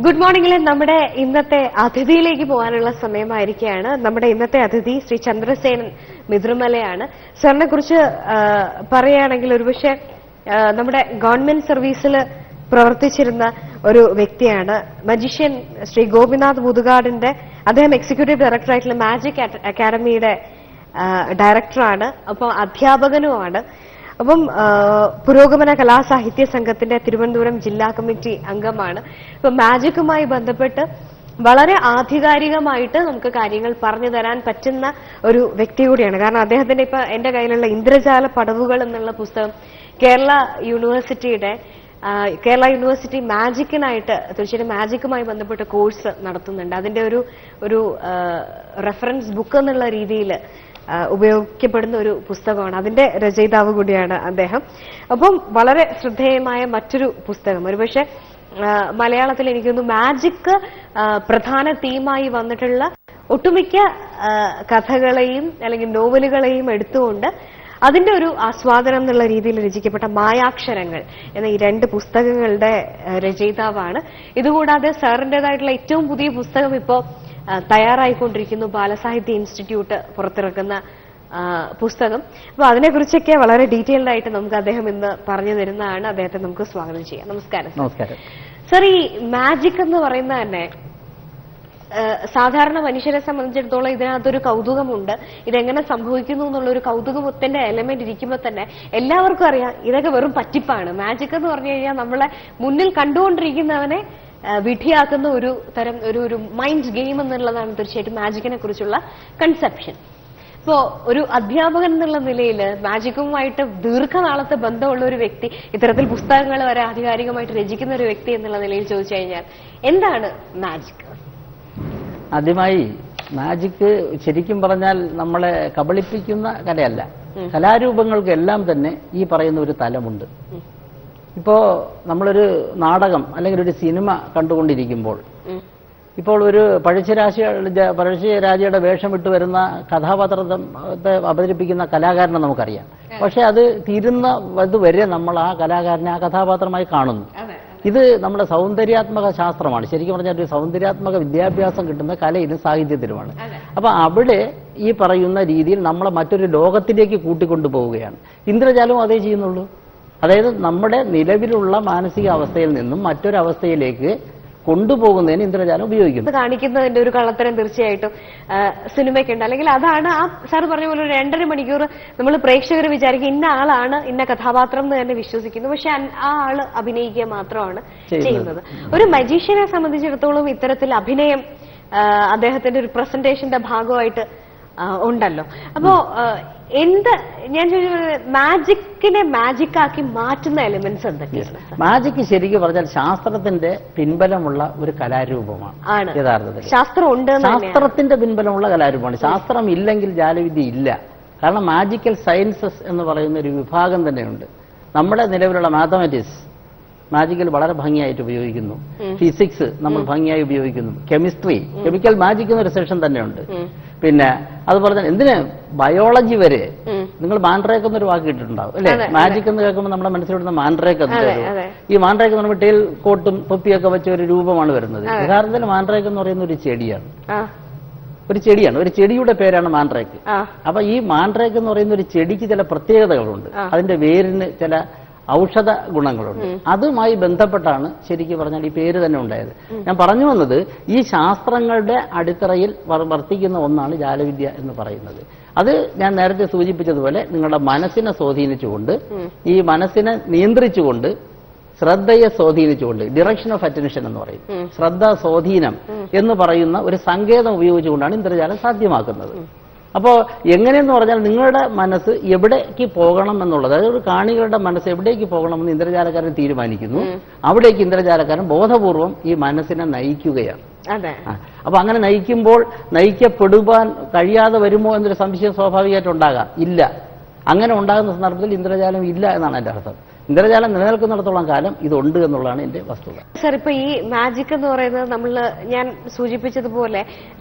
Good മോർണിംഗിൽ നമ്മുടെ ഇന്നത്തെ അതിഥിയിലേക്ക് പോകാനുള്ള സമയമായിരിക്കുകയാണ്. നമ്മുടെ ഇന്നത്തെ അതിഥി ശ്രീ ചന്ദ്രസേനൻ മിതൃമലയാണ്. സാറിനെ കുറിച്ച് പറയുകയാണെങ്കിൽ ഒരുപക്ഷെ നമ്മുടെ ഗവൺമെന്റ് സർവീസിൽ പ്രവർത്തിച്ചിരുന്ന ഒരു വ്യക്തിയാണ്. മജീഷ്യൻ ശ്രീ ഗോപിനാഥ് മുതുകാടിന്റെ അദ്ദേഹം എക്സിക്യൂട്ടീവ് ഡയറക്ടറായിട്ടുള്ള മാജിക് അക്കാദമിയുടെ ഡയറക്ടറാണ്. അപ്പം അധ്യാപകനുമാണ്. അപ്പം പുരോഗമന കലാസാഹിത്യ സംഘത്തിന്റെ തിരുവനന്തപുരം ജില്ലാ കമ്മിറ്റി അംഗമാണ്. ഇപ്പൊ മാജിക്കുമായി ബന്ധപ്പെട്ട് വളരെ ആധികാരികമായിട്ട് നമുക്ക് കാര്യങ്ങൾ പറഞ്ഞു തരാൻ പറ്റുന്ന ഒരു വ്യക്തി കൂടിയാണ്. കാരണം അദ്ദേഹത്തിന്റെ ഇപ്പൊ എന്റെ കയ്യിലുള്ള ഇന്ദ്രജാല പടവുകൾ എന്നുള്ള പുസ്തകം കേരള യൂണിവേഴ്സിറ്റി മാജിക്കിനായിട്ട് തീർച്ചയായിട്ടും മാജിക്കുമായി ബന്ധപ്പെട്ട കോഴ്സ് നടത്തുന്നുണ്ട്. അതിന്റെ ഒരു റെഫറൻസ് ബുക്ക് എന്നുള്ള രീതിയിൽ ഉപയോഗിക്കപ്പെടുന്ന ഒരു പുസ്തകമാണ്. അതിന്റെ രചയിതാവ് കൂടിയാണ് അദ്ദേഹം. അപ്പം വളരെ ശ്രദ്ധേയമായ മറ്റൊരു പുസ്തകം, ഒരുപക്ഷെ മലയാളത്തിൽ എനിക്കൊന്ന് മാജിക് പ്രധാന തീമായി വന്നിട്ടുള്ള ഒട്ടുമിക്ക കഥകളെയും അല്ലെങ്കിൽ നോവലുകളെയും എടുത്തുകൊണ്ട് അതിന്റെ ഒരു ആസ്വാദനം എന്നുള്ള രീതിയിൽ രചിക്കപ്പെട്ട മായാക്ഷരങ്ങൾ എന്ന ഈ 2 പുസ്തകങ്ങളുടെ രചയിതാവാണ്. ഇതുകൂടാതെ സാറിൻ്റെതായിട്ടുള്ള ഏറ്റവും പുതിയ പുസ്തകം ഇപ്പോൾ തയ്യാറായിക്കൊണ്ടിരിക്കുന്നു. ബാലസാഹിത്യ ഇൻസ്റ്റിറ്റ്യൂട്ട് പുറത്തിറക്കുന്ന പുസ്തകം. അപ്പൊ അതിനെക്കുറിച്ചൊക്കെ വളരെ ഡീറ്റെയിൽഡ് ആയിട്ട് നമുക്ക് അദ്ദേഹം ഇന്ന് പറഞ്ഞു തരുന്നതാണ്. അദ്ദേഹത്തെ നമുക്ക് സ്വാഗതം ചെയ്യാം. നമസ്കാരം. നമസ്കാരം സർ, ഈ മാജിക് എന്ന് പറയുന്ന തന്നെ സാധാരണ മനുഷ്യരെ സംബന്ധിച്ചിടത്തോളം ഇതിനകത്തൊരു കൗതുകമുണ്ട്. ഇതെങ്ങനെ സംഭവിക്കുന്നു എന്നുള്ളൊരു കൗതുകത്തിന്റെ എലമെന്റ് ഇരിക്കുമ്പോൾ തന്നെ എല്ലാവർക്കും അറിയാം ഇതൊക്കെ വെറും പറ്റിപ്പാണ്. മാജിക് എന്ന് പറഞ്ഞു കഴിഞ്ഞാൽ നമ്മളെ മുന്നിൽ കണ്ടുകൊണ്ടിരിക്കുന്നവനെ വിധിയാക്കുന്ന ഒരു തരം ഒരു മൈൻഡ് ഗെയിം എന്നുള്ളതാണ് തീർച്ചയായിട്ടും മാജിക്കിനെ കുറിച്ചുള്ള കൺസെപ്ഷൻ. ഇപ്പോ ഒരു അധ്യാപകൻ എന്നുള്ള നിലയിൽ മാജിക്കുമായിട്ട് ദീർഘനാളത്തെ ബന്ധമുള്ള ഒരു വ്യക്തി, ഇത്തരത്തിൽ പുസ്തകങ്ങൾ വരെ ആധികാരികമായിട്ട് രചിക്കുന്ന ഒരു വ്യക്തി എന്നുള്ള നിലയിൽ ചോദിച്ചു കഴിഞ്ഞാൽ എന്താണ് മാജിക്? ആദ്യമായി മാജിക് ശരിക്കും പറഞ്ഞാൽ നമ്മളെ കബളിപ്പിക്കുന്ന കലയല്ല. കലാരൂപങ്ങൾക്ക് എല്ലാം തന്നെ ഈ പറയുന്ന ഒരു തലമുണ്ട്. ഇപ്പോ നമ്മളൊരു നാടകം അല്ലെങ്കിൽ ഒരു സിനിമ കണ്ടുകൊണ്ടിരിക്കുമ്പോൾ ഇപ്പോൾ ഒരു പഴശ്ശിരാജയുടെ വേഷം ഇട്ട് വരുന്ന കഥാപാത്രത്തെ അവതരിപ്പിക്കുന്ന കലാകാരനെ നമുക്കറിയാം. പക്ഷെ അത് തീരുന്നതുവരെ നമ്മൾ ആ കലാകാരനെ ആ കഥാപാത്രമായി കാണുന്നു. ഇത് നമ്മുടെ സൗന്ദര്യാത്മക ശാസ്ത്രമാണ്. ശരിക്കും പറഞ്ഞാൽ ഒരു സൗന്ദര്യാത്മക വിദ്യാഭ്യാസം കിട്ടുന്ന കലയിലും സാഹിത്യത്തിലുമാണ്. അപ്പൊ അവിടെ ഈ പറയുന്ന രീതിയിൽ നമ്മളെ മറ്റൊരു ലോകത്തിലേക്ക് കൂട്ടിക്കൊണ്ടുപോവുകയാണ്. ഇന്ദ്രജാലവും അതേ ചെയ്യുന്നുള്ളൂ. അതായത് നമ്മുടെ നിലവിലുള്ള മാനസികാവസ്ഥയിൽ നിന്നും മറ്റൊരവസ്ഥയിലേക്ക് കൊണ്ടുപോകുന്നതിന് ഇന്ദ്രജാലം ഉപയോഗിക്കുന്നു. കാണിക്കുന്നതിന്റെ ഒരു കള്ളത്തരം തീർച്ചയായിട്ടും സിനിമയ്ക്കുണ്ട്. അല്ലെങ്കിൽ അതാണ് ആ സാർ പറഞ്ഞ പോലെ ഒരു 2.5 മണിക്കൂർ നമ്മൾ പ്രേക്ഷകർ വിചാരിക്കും ഇന്ന ആളാണ് ഇന്ന കഥാപാത്രം എന്ന് തന്നെ വിശ്വസിക്കുന്നു. പക്ഷെ ആ ആള് അഭിനയിക്കുക മാത്രമാണ് ചെയ്യുന്നത്. ഒരു മജീഷ്യനെ സംബന്ധിച്ചിടത്തോളം ഇത്തരത്തിൽ അഭിനയം അദ്ദേഹത്തിന്റെ ഒരു പ്രസന്റേഷന്റെ ഭാഗമായിട്ട് ഉണ്ടല്ലോ. അപ്പോ ഞാൻ മാജിക്കിനെ മാജിക്കാക്കി മാറ്റുന്ന എലിമെന്റ്സ് എന്തൊക്കെയാണ്? മാജിക് ശരിക്കും പറഞ്ഞാൽ ശാസ്ത്രത്തിന്റെ പിൻബലമുള്ള ഒരു കലാരൂപമാണ്. യഥാർത്ഥത്തിൽ ശാസ്ത്രത്തിന്റെ പിൻബലമുള്ള കലാരൂപമാണ്. ശാസ്ത്രം ഇല്ലെങ്കിൽ ജാലവിദ്യ ഇല്ല. കാരണം മാജിക്കൽ സയൻസസ് എന്ന് പറയുന്ന ഒരു വിഭാഗം തന്നെയുണ്ട്. നമ്മുടെ നിലവിലുള്ള മാത്തമാറ്റിക്സ് മാജിക്കൽ വളരെ ഭംഗിയായിട്ട് ഉപയോഗിക്കുന്നു. ഫിസിക്സ് നമ്മൾ ഭംഗിയായി ഉപയോഗിക്കുന്നു. കെമിക്കൽ മാജിക് എന്നൊരു സെക്ഷൻ തന്നെയുണ്ട്. പിന്നെ അതുപോലെ തന്നെ എന്തിന് ബയോളജി വരെ നിങ്ങൾ മാൻഡ്രേക്ക് എന്നൊരു വാക്ക് കേട്ടിട്ടുണ്ടാവും അല്ലെ? മാജിക് എന്ന് കേൾക്കുമ്പോൾ നമ്മുടെ മനസ്സിലിടുന്ന മാൻഡ്രേക്ക് എന്ന്. ഈ മാൻഡ്രേക്ക് എന്ന് പറയുമ്പോൾ ടേൽ കോട്ടും തൊപ്പിയൊക്കെ വെച്ച ഒരു രൂപമാണ് വരുന്നത്. യഥാർത്ഥത്തിൽ മാൻഡ്രേക്ക് എന്ന് പറയുന്ന ഒരു ചെടിയാണ്. ഒരു ചെടിയുടെ പേരാണ് മാൻഡ്രേക്ക്. അപ്പൊ ഈ മാൻഡ്രേക്ക് എന്ന് പറയുന്ന ഒരു ചെടിക്ക് ചില പ്രത്യേകതകളുണ്ട്. അതിന്റെ വേരിന് ചില ഔഷധ ഗുണങ്ങളുണ്ട്. അതുമായി ബന്ധപ്പെട്ടാണ് ശരിക്കും പറഞ്ഞാൽ ഈ പേര് തന്നെ ഉണ്ടായത്. ഞാൻ പറഞ്ഞു വന്നത് ഈ ശാസ്ത്രങ്ങളുടെ അടിത്തറയിൽ വർത്തിക്കുന്ന ഒന്നാണ് ജാലവിദ്യ എന്ന് പറയുന്നത്. അത് ഞാൻ നേരത്തെ സൂചിപ്പിച്ചതുപോലെ നിങ്ങളുടെ മനസ്സിനെ സ്വാധീനിച്ചുകൊണ്ട്, ഈ മനസ്സിനെ നിയന്ത്രിച്ചുകൊണ്ട്, ശ്രദ്ധയെ സ്വാധീനിച്ചുകൊണ്ട്, ഡിറക്ഷൻ ഓഫ് അറ്റൻഷൻ എന്ന് പറയും, ശ്രദ്ധ സ്വാധീനം എന്ന് പറയുന്ന ഒരു സങ്കേതം ഉപയോഗിച്ചുകൊണ്ടാണ് ഇന്ദ്രജാലം സാധ്യമാക്കുന്നത്. അപ്പോൾ എങ്ങനെയെന്ന് പറഞ്ഞാൽ നിങ്ങളുടെ മനസ്സ് എവിടേക്ക് പോകണം എന്നുള്ളത്, അതായത് ഒരു കാണികളുടെ മനസ്സ് എവിടേക്ക് പോകണമെന്ന് ഇന്ദ്രജാലക്കാരൻ തീരുമാനിക്കുന്നു. അവിടേക്ക് ഇന്ദ്രജാലക്കാരൻ ബോധപൂർവം ഈ മനസ്സിനെ നയിക്കുകയാണ്. അപ്പൊ അങ്ങനെ നയിക്കപ്പെടുവാൻ കഴിയാതെ വരുമോ എന്നൊരു സംശയം സ്വാഭാവികമായിട്ട് ഉണ്ടാകാം. ഇല്ല, അങ്ങനെ ഉണ്ടാകുന്ന സന്ദർഭത്തിൽ ഇന്ദ്രജാലം ഇല്ല എന്നാണ് എന്റെ അർത്ഥം. ഇന്ദ്രജാലം നിലനിൽക്കുന്നിടത്തോളം കാലം ഇതുണ്ട് എന്നുള്ളതാണ് എന്റെ വസ്തുത. സർ, ഇപ്പൊ ഈ മാജിക് എന്ന് പറയുന്നത് ഞാൻ സൂചിപ്പിച്ചതുപോലെ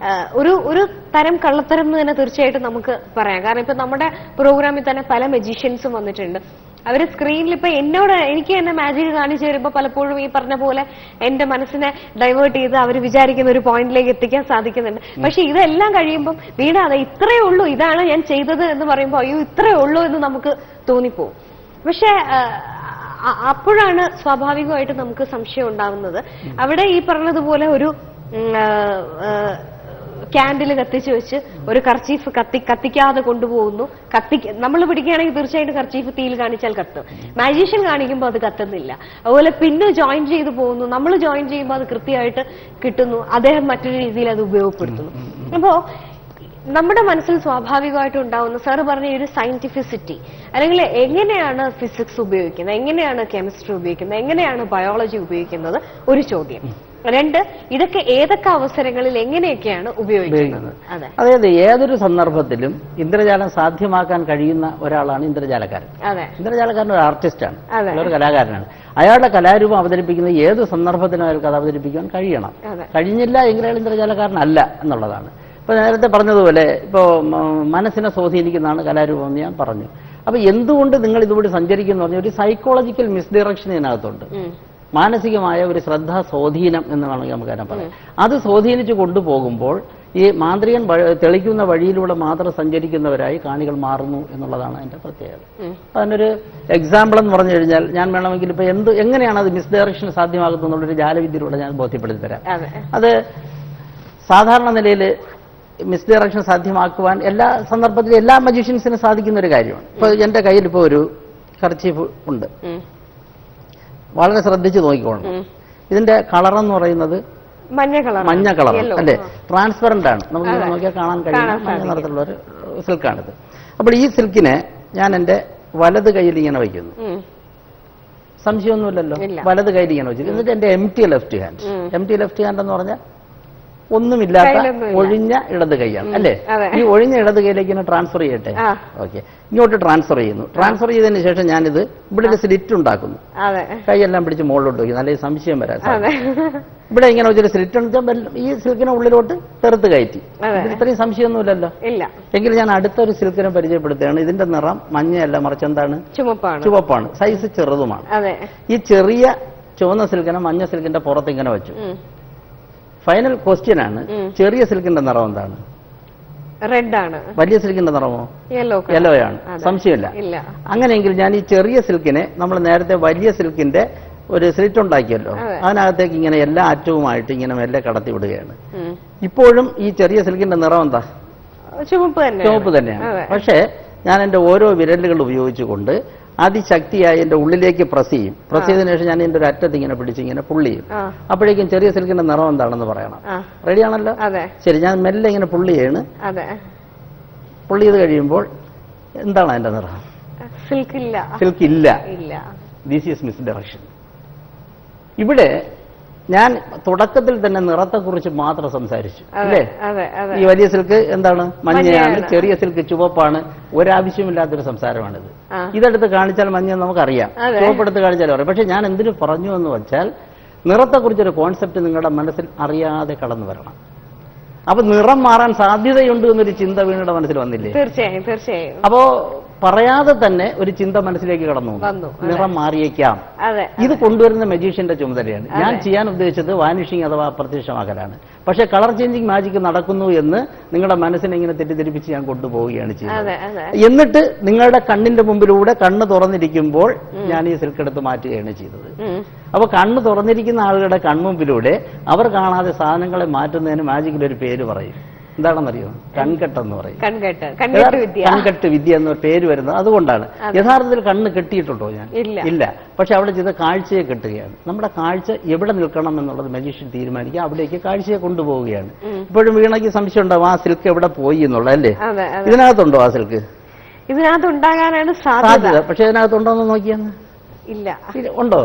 ഒരു തരം കള്ളത്തരം എന്ന് തന്നെ തീർച്ചയായിട്ടും നമുക്ക് പറയാം. കാരണം ഇപ്പൊ നമ്മുടെ പ്രോഗ്രാമിൽ തന്നെ പല മജീഷ്യൻസും വന്നിട്ടുണ്ട്. അവര് സ്ക്രീനിൽ ഇപ്പൊ എനിക്ക് തന്നെ മാജിക് കാണിച്ചു തരുമ്പോ പലപ്പോഴും ഈ പറഞ്ഞ പോലെ എന്റെ മനസ്സിനെ ഡൈവേർട്ട് ചെയ്ത് അവർ വിചാരിക്കുന്ന ഒരു പോയിന്റിലേക്ക് എത്തിക്കാൻ സാധിക്കുന്നുണ്ട്. പക്ഷെ ഇതെല്ലാം കഴിയുമ്പോൾ വീണ്ടും അതെ ഇത്രയേ ഉള്ളൂ, ഇതാണ് ഞാൻ ചെയ്തത് എന്ന് പറയുമ്പോൾ അയ്യോ ഇത്രയേ ഉള്ളൂ എന്ന് നമുക്ക് തോന്നിപ്പോവും. പക്ഷെ അപ്പോഴാണ് സ്വാഭാവികമായിട്ട് നമുക്ക് സംശയം ഉണ്ടാവുന്നത്. അവിടെ ഈ പറഞ്ഞതുപോലെ ഒരു ക്യാൻഡിൽ കത്തിച്ചു വെച്ച് ഒരു കർച്ചീഫ് കത്തിക്കാതെ കൊണ്ടുപോകുന്നു. നമ്മൾ പിടിക്കുകയാണെങ്കിൽ തീർച്ചയായിട്ടും കർച്ചീഫ് തീയിൽ കാണിച്ചാൽ കത്തും. മാജീഷ്യൻ കാണിക്കുമ്പോൾ അത് കത്തുന്നില്ല. അതുപോലെ പിന്നെ ജോയിൻ ചെയ്ത് പോകുന്നു. നമ്മൾ ജോയിൻ ചെയ്യുമ്പോൾ അത് കൃത്യമായിട്ട് കിട്ടുന്നു. അദ്ദേഹം മറ്റൊരു രീതിയിൽ അത് ഉപയോഗപ്പെടുത്തുന്നു. അപ്പോ നമ്മുടെ മനസ്സിൽ സ്വാഭാവികമായിട്ട് ഉണ്ടാവുന്ന സാറ് പറഞ്ഞ ഒരു സയന്റിഫിസിറ്റി, അല്ലെങ്കിൽ എങ്ങനെയാണ് ഫിസിക്സ് ഉപയോഗിക്കുന്നത്, എങ്ങനെയാണ് കെമിസ്ട്രി ഉപയോഗിക്കുന്നത്, എങ്ങനെയാണ് ബയോളജി ഉപയോഗിക്കുന്നത്, ഒരു ചോദ്യം. രണ്ട്, ഇതൊക്കെ ഏതൊക്കെ അവസരങ്ങളിൽ എങ്ങനെയൊക്കെയാണ് ഉപയോഗിക്കുന്നത്? അതായത് ഏതൊരു സന്ദർഭത്തിലും ഇന്ദ്രജാലം സാധ്യമാക്കാൻ കഴിയുന്ന ഒരാളാണ് ഇന്ദ്രജാലക്കാരൻ. ഇന്ദ്രജാലക്കാരൻ ഒരു ആർട്ടിസ്റ്റാണ്, ഒരു കലാകാരനാണ്. അയാളുടെ കലാരൂപം അവതരിപ്പിക്കുന്ന ഏത് സന്ദർഭത്തിനും അയാൾക്ക് അത് അവതരിപ്പിക്കാൻ കഴിയണം. കഴിഞ്ഞില്ല എങ്കിൽ അയാൾ ഇന്ദ്രജാലക്കാരനല്ല എന്നുള്ളതാണ്. ഇപ്പൊ നേരത്തെ പറഞ്ഞതുപോലെ ഇപ്പോ മനസ്സിനെ സ്വാധീനിക്കുന്നതാണ് കലാരൂപം എന്ന് ഞാൻ പറഞ്ഞു. അപ്പൊ എന്തുകൊണ്ട് നിങ്ങൾ ഇതുകൂടി സഞ്ചരിക്കുന്നു പറഞ്ഞ ഒരു സൈക്കോളജിക്കൽ മിസ്ഡയറക്ഷൻ ഇതിനകത്തുണ്ട്. മാനസികമായ ഒരു ശ്രദ്ധാ സ്വാധീനം എന്ന് വേണമെങ്കിൽ നമുക്ക് അതിനെ പറയാം. അത് സ്വാധീനിച്ചു കൊണ്ടുപോകുമ്പോൾ ഈ മാന്ത്രികൻ തെളിക്കുന്ന വഴിയിലൂടെ മാത്രം സഞ്ചരിക്കുന്നവരായി കാണികൾ മാറുന്നു എന്നുള്ളതാണ് അതിന്റെ പ്രത്യേകത. അതിനൊരു എക്സാമ്പിൾ എന്ന് പറഞ്ഞു കഴിഞ്ഞാൽ ഞാൻ വേണമെങ്കിൽ ഇപ്പൊ എങ്ങനെയാണ് അത് മിസ്ഡയറക്ഷൻ സാധ്യമാകുന്നത് എന്നുള്ളൊരു ജാലവിദ്യയിലൂടെ ഞാൻ ബോധ്യപ്പെടുത്തി തരാം. അത് സാധാരണ നിലയിൽ മിസ്ഡയറക്ഷൻ സാധ്യമാക്കുവാൻ എല്ലാ സന്ദർഭത്തിലും എല്ലാ മജീഷ്യൻസിനും സാധിക്കുന്ന ഒരു കാര്യമാണ്. ഇപ്പൊ എന്റെ കയ്യിൽ ഇപ്പോ ഒരു കർച്ചീഫ് ഉണ്ട്. വളരെ ശ്രദ്ധിച്ച് നോക്കിക്കോളണം. ഇതിന്റെ കളർ എന്ന് പറയുന്നത് മഞ്ഞ കളർ അല്ലെ, ട്രാൻസ്പെറന്റ് ആണ്. നമുക്ക് നോക്കിയാൽ കാണാൻ കഴിയുന്ന മഞ്ഞ നിറത്തിലുള്ള ഒരു സിൽക്കാണിത്. അപ്പോൾ ഈ സിൽക്കിനെ ഞാൻ എന്റെ വലത് കയ്യിൽ ഇങ്ങനെ വയ്ക്കുന്നു. സംശയമൊന്നുമില്ലല്ലോ, വലത് കയ്യിൽ ഇങ്ങനെ വെച്ചു. എന്നിട്ട് എന്റെ എം ടി ലെഫ്റ്റ് ഹാൻഡ് എന്ന് പറഞ്ഞാൽ ഒന്നുമില്ലാത്ത ഒഴിഞ്ഞ ഇടത് കൈയാണ് അല്ലേ. ഈ ഒഴിഞ്ഞ ഇടത് കൈയിലേക്ക് ട്രാൻസ്ഫർ ചെയ്യട്ടെ. ഓക്കെ, ഇങ്ങോട്ട് ട്രാൻസ്ഫർ ചെയ്യുന്നു. ട്രാൻസ്ഫർ ചെയ്തതിന് ശേഷം ഞാനിത് ഇവിടെ ഒരു സ്ലിറ്റ് ഉണ്ടാക്കുന്നു. കൈയെല്ലാം പിടിച്ച് മുകളിലോട്ട് വയ്ക്കുന്നു. അല്ലെങ്കിൽ സംശയം വരാൻ ഇവിടെ ഇങ്ങനെ വെച്ചൊരു സ്ലിറ്റ് ഉണ്ട്. ഈ സിൽക്കിനെ ഉള്ളിലോട്ട് തെറുത്ത് കയറ്റി. ഇത്രയും സംശയമൊന്നുമില്ലല്ലോ. എങ്കിൽ ഞാൻ അടുത്തൊരു സിൽക്കിനെ പരിചയപ്പെടുത്തുകയാണ്. ഇതിന്റെ നിറം മഞ്ഞയല്ല, മറിച്ച് എന്താണ്? ചുവപ്പാണ്. സൈസ് ചെറുതുമാണ്. ഈ ചെറിയ ചുവന്ന സിൽക്കിനെ മഞ്ഞ സിൽക്കിന്റെ പുറത്ത് ഇങ്ങനെ വെച്ചു. ഫൈനൽ ക്വസ്റ്റ്യൻ ആണ്, ചെറിയ സിൽക്കിന്റെ നിറം എന്താണ്? റെഡ് ആണ്. വലിയ സിൽക്കിന്റെ നിറമോ? യെല്ലോ ആണ്. സംശയമില്ല. അങ്ങനെയെങ്കിൽ ഞാൻ ഈ ചെറിയ സിൽക്കിനെ നമ്മൾ നേരത്തെ വലിയ സിൽക്കിന്റെ ഒരു സ്ലിറ്റ് ഉണ്ടാക്കിയല്ലോ, അതിനകത്തേക്ക് ഇങ്ങനെ എല്ലാ അറ്റവുമായിട്ട് ഇങ്ങനെ മെല്ലെ കടത്തി വിടുകയാണ്. ഇപ്പോഴും ഈ ചെറിയ സിൽക്കിന്റെ നിറം എന്താ? ചുവപ്പ് തന്നെയാണ്. പക്ഷേ ഞാൻ എന്റെ ഓരോ വിരലുകൾ ഉപയോഗിച്ചുകൊണ്ട് അതിശക്തിയായി എന്റെ ഉള്ളിലേക്ക് പ്രസ് ചെയ്യും. പ്രസ് ചെയ്തതിനു ശേഷം ഞാൻ എന്റെ ഒരു അറ്റത്ത് ഇങ്ങനെ പിടിച്ച് ഇങ്ങനെ പുള്ളി ചെയ്യും. അപ്പോഴേക്കും ചെറിയ സിൽക്കിന്റെ നിറം എന്താണെന്ന് പറയണം. റെഡിയാണല്ലോ? ശരി, ഞാൻ മെല്ലെ ഇങ്ങനെ പുള്ളി ചെയ്യണ്. പുള്ളി ചെയ്ത് കഴിയുമ്പോൾ എന്താണ് അതിന്റെ നിറം? സിൽക്ക് ഇല്ല. This is misdirection. ഇവിടെ ഞാൻ തുടക്കത്തിൽ തന്നെ നിറത്തെക്കുറിച്ച് മാത്രം സംസാരിച്ചു അല്ലേ. ഈ വലിയ സിൽക്ക് എന്താണ്? മഞ്ഞയാണ്. ചെറിയ സിൽക്ക് ചുവപ്പാണ്. ഒരാവശ്യമില്ലാത്തൊരു സംസാരമാണിത്. ഇതെടുത്ത് കാണിച്ചാൽ മഞ്ഞ നമുക്കറിയാം, ചുവപ്പെടുത്ത് കാണിച്ചാലും അറിയാം. പക്ഷെ ഞാൻ എന്തിനു പറഞ്ഞു എന്ന് വെച്ചാൽ നിറത്തെക്കുറിച്ചൊരു കോൺസെപ്റ്റ് നിങ്ങളുടെ മനസ്സിൽ അറിയാതെ കടന്നു വരണം. അപ്പൊ നിറം മാറാൻ സാധ്യതയുണ്ട് എന്നൊരു ചിന്ത വീണുടെ മനസ്സിൽ വന്നില്ലേ? തീർച്ചയായും. അപ്പോ പറയാതെ തന്നെ ഒരു ചിന്ത മനസ്സിലേക്ക് കടന്നു വന്നു, നിറം മാറിയേക്കാം. ഇത് കൊണ്ടുവരുന്ന മജീഷ്യന്റെ ചുമതലയാണ്. ഞാൻ ചെയ്യാൻ ഉദ്ദേശിച്ചത് വാനിഷിംഗ് അഥവാ അപ്രത്യക്ഷമാക്കലാണ്. പക്ഷെ കളർ ചേഞ്ചിങ് മാജിക് നടക്കുന്നു എന്ന് നിങ്ങളുടെ മനസ്സിനെ ഇങ്ങനെ തെറ്റിദ്ധരിപ്പിച്ച് ഞാൻ കൊണ്ടുപോവുകയാണ് ചെയ്യുന്നത്. എന്നിട്ട് നിങ്ങളുടെ കണ്ണിന്റെ മുമ്പിലൂടെ കണ്ണ് തുറന്നിരിക്കുമ്പോൾ ഞാൻ ഈ സിൽക്ക് എടുത്ത് മാറ്റുകയാണ് ചെയ്തത്. അപ്പൊ കണ്ണ് തുറന്നിരിക്കുന്ന ആളുകളുടെ കൺമുമ്പിലൂടെ അവർ കാണാതെ സാധനങ്ങളെ മാറ്റുന്നതിന് മാജിക്കിലൊരു പേര് പറയും. എന്താണെന്നറിയോ? കൺകെട്ടെന്ന് പറയും. കൺകെട്ട് വിദ്യ എന്നൊരു പേര് വരുന്നത് അതുകൊണ്ടാണ്. യഥാർത്ഥത്തിൽ കണ്ണ് കെട്ടിയിട്ടുണ്ടോ? ഞാൻ ഇല്ല. പക്ഷെ അവിടെ ചെയ്ത കാഴ്ചയെ കെട്ടുകയാണ്. നമ്മുടെ കാഴ്ച എവിടെ നിൽക്കണം എന്നുള്ളത് മജീഷ്യൻ തീരുമാനിക്കുക, അവിടേക്ക് കാഴ്ചയെ കൊണ്ടുപോവുകയാണ്. ഇപ്പോഴും വീണയ്ക്ക് സംശയം ഉണ്ടാവും, ആ സിൽക്ക് എവിടെ പോയി എന്നുള്ളത് അല്ലേ. ഇതിനകത്തുണ്ടോ ആ സിൽക്ക്? ഇതിനകത്തുണ്ടാകാനാണ് സാധ്യത. പക്ഷെ ഇതിനകത്തുണ്ടോന്ന് നോക്കിയാന്ന് ഇല്ല. ഉണ്ടോ?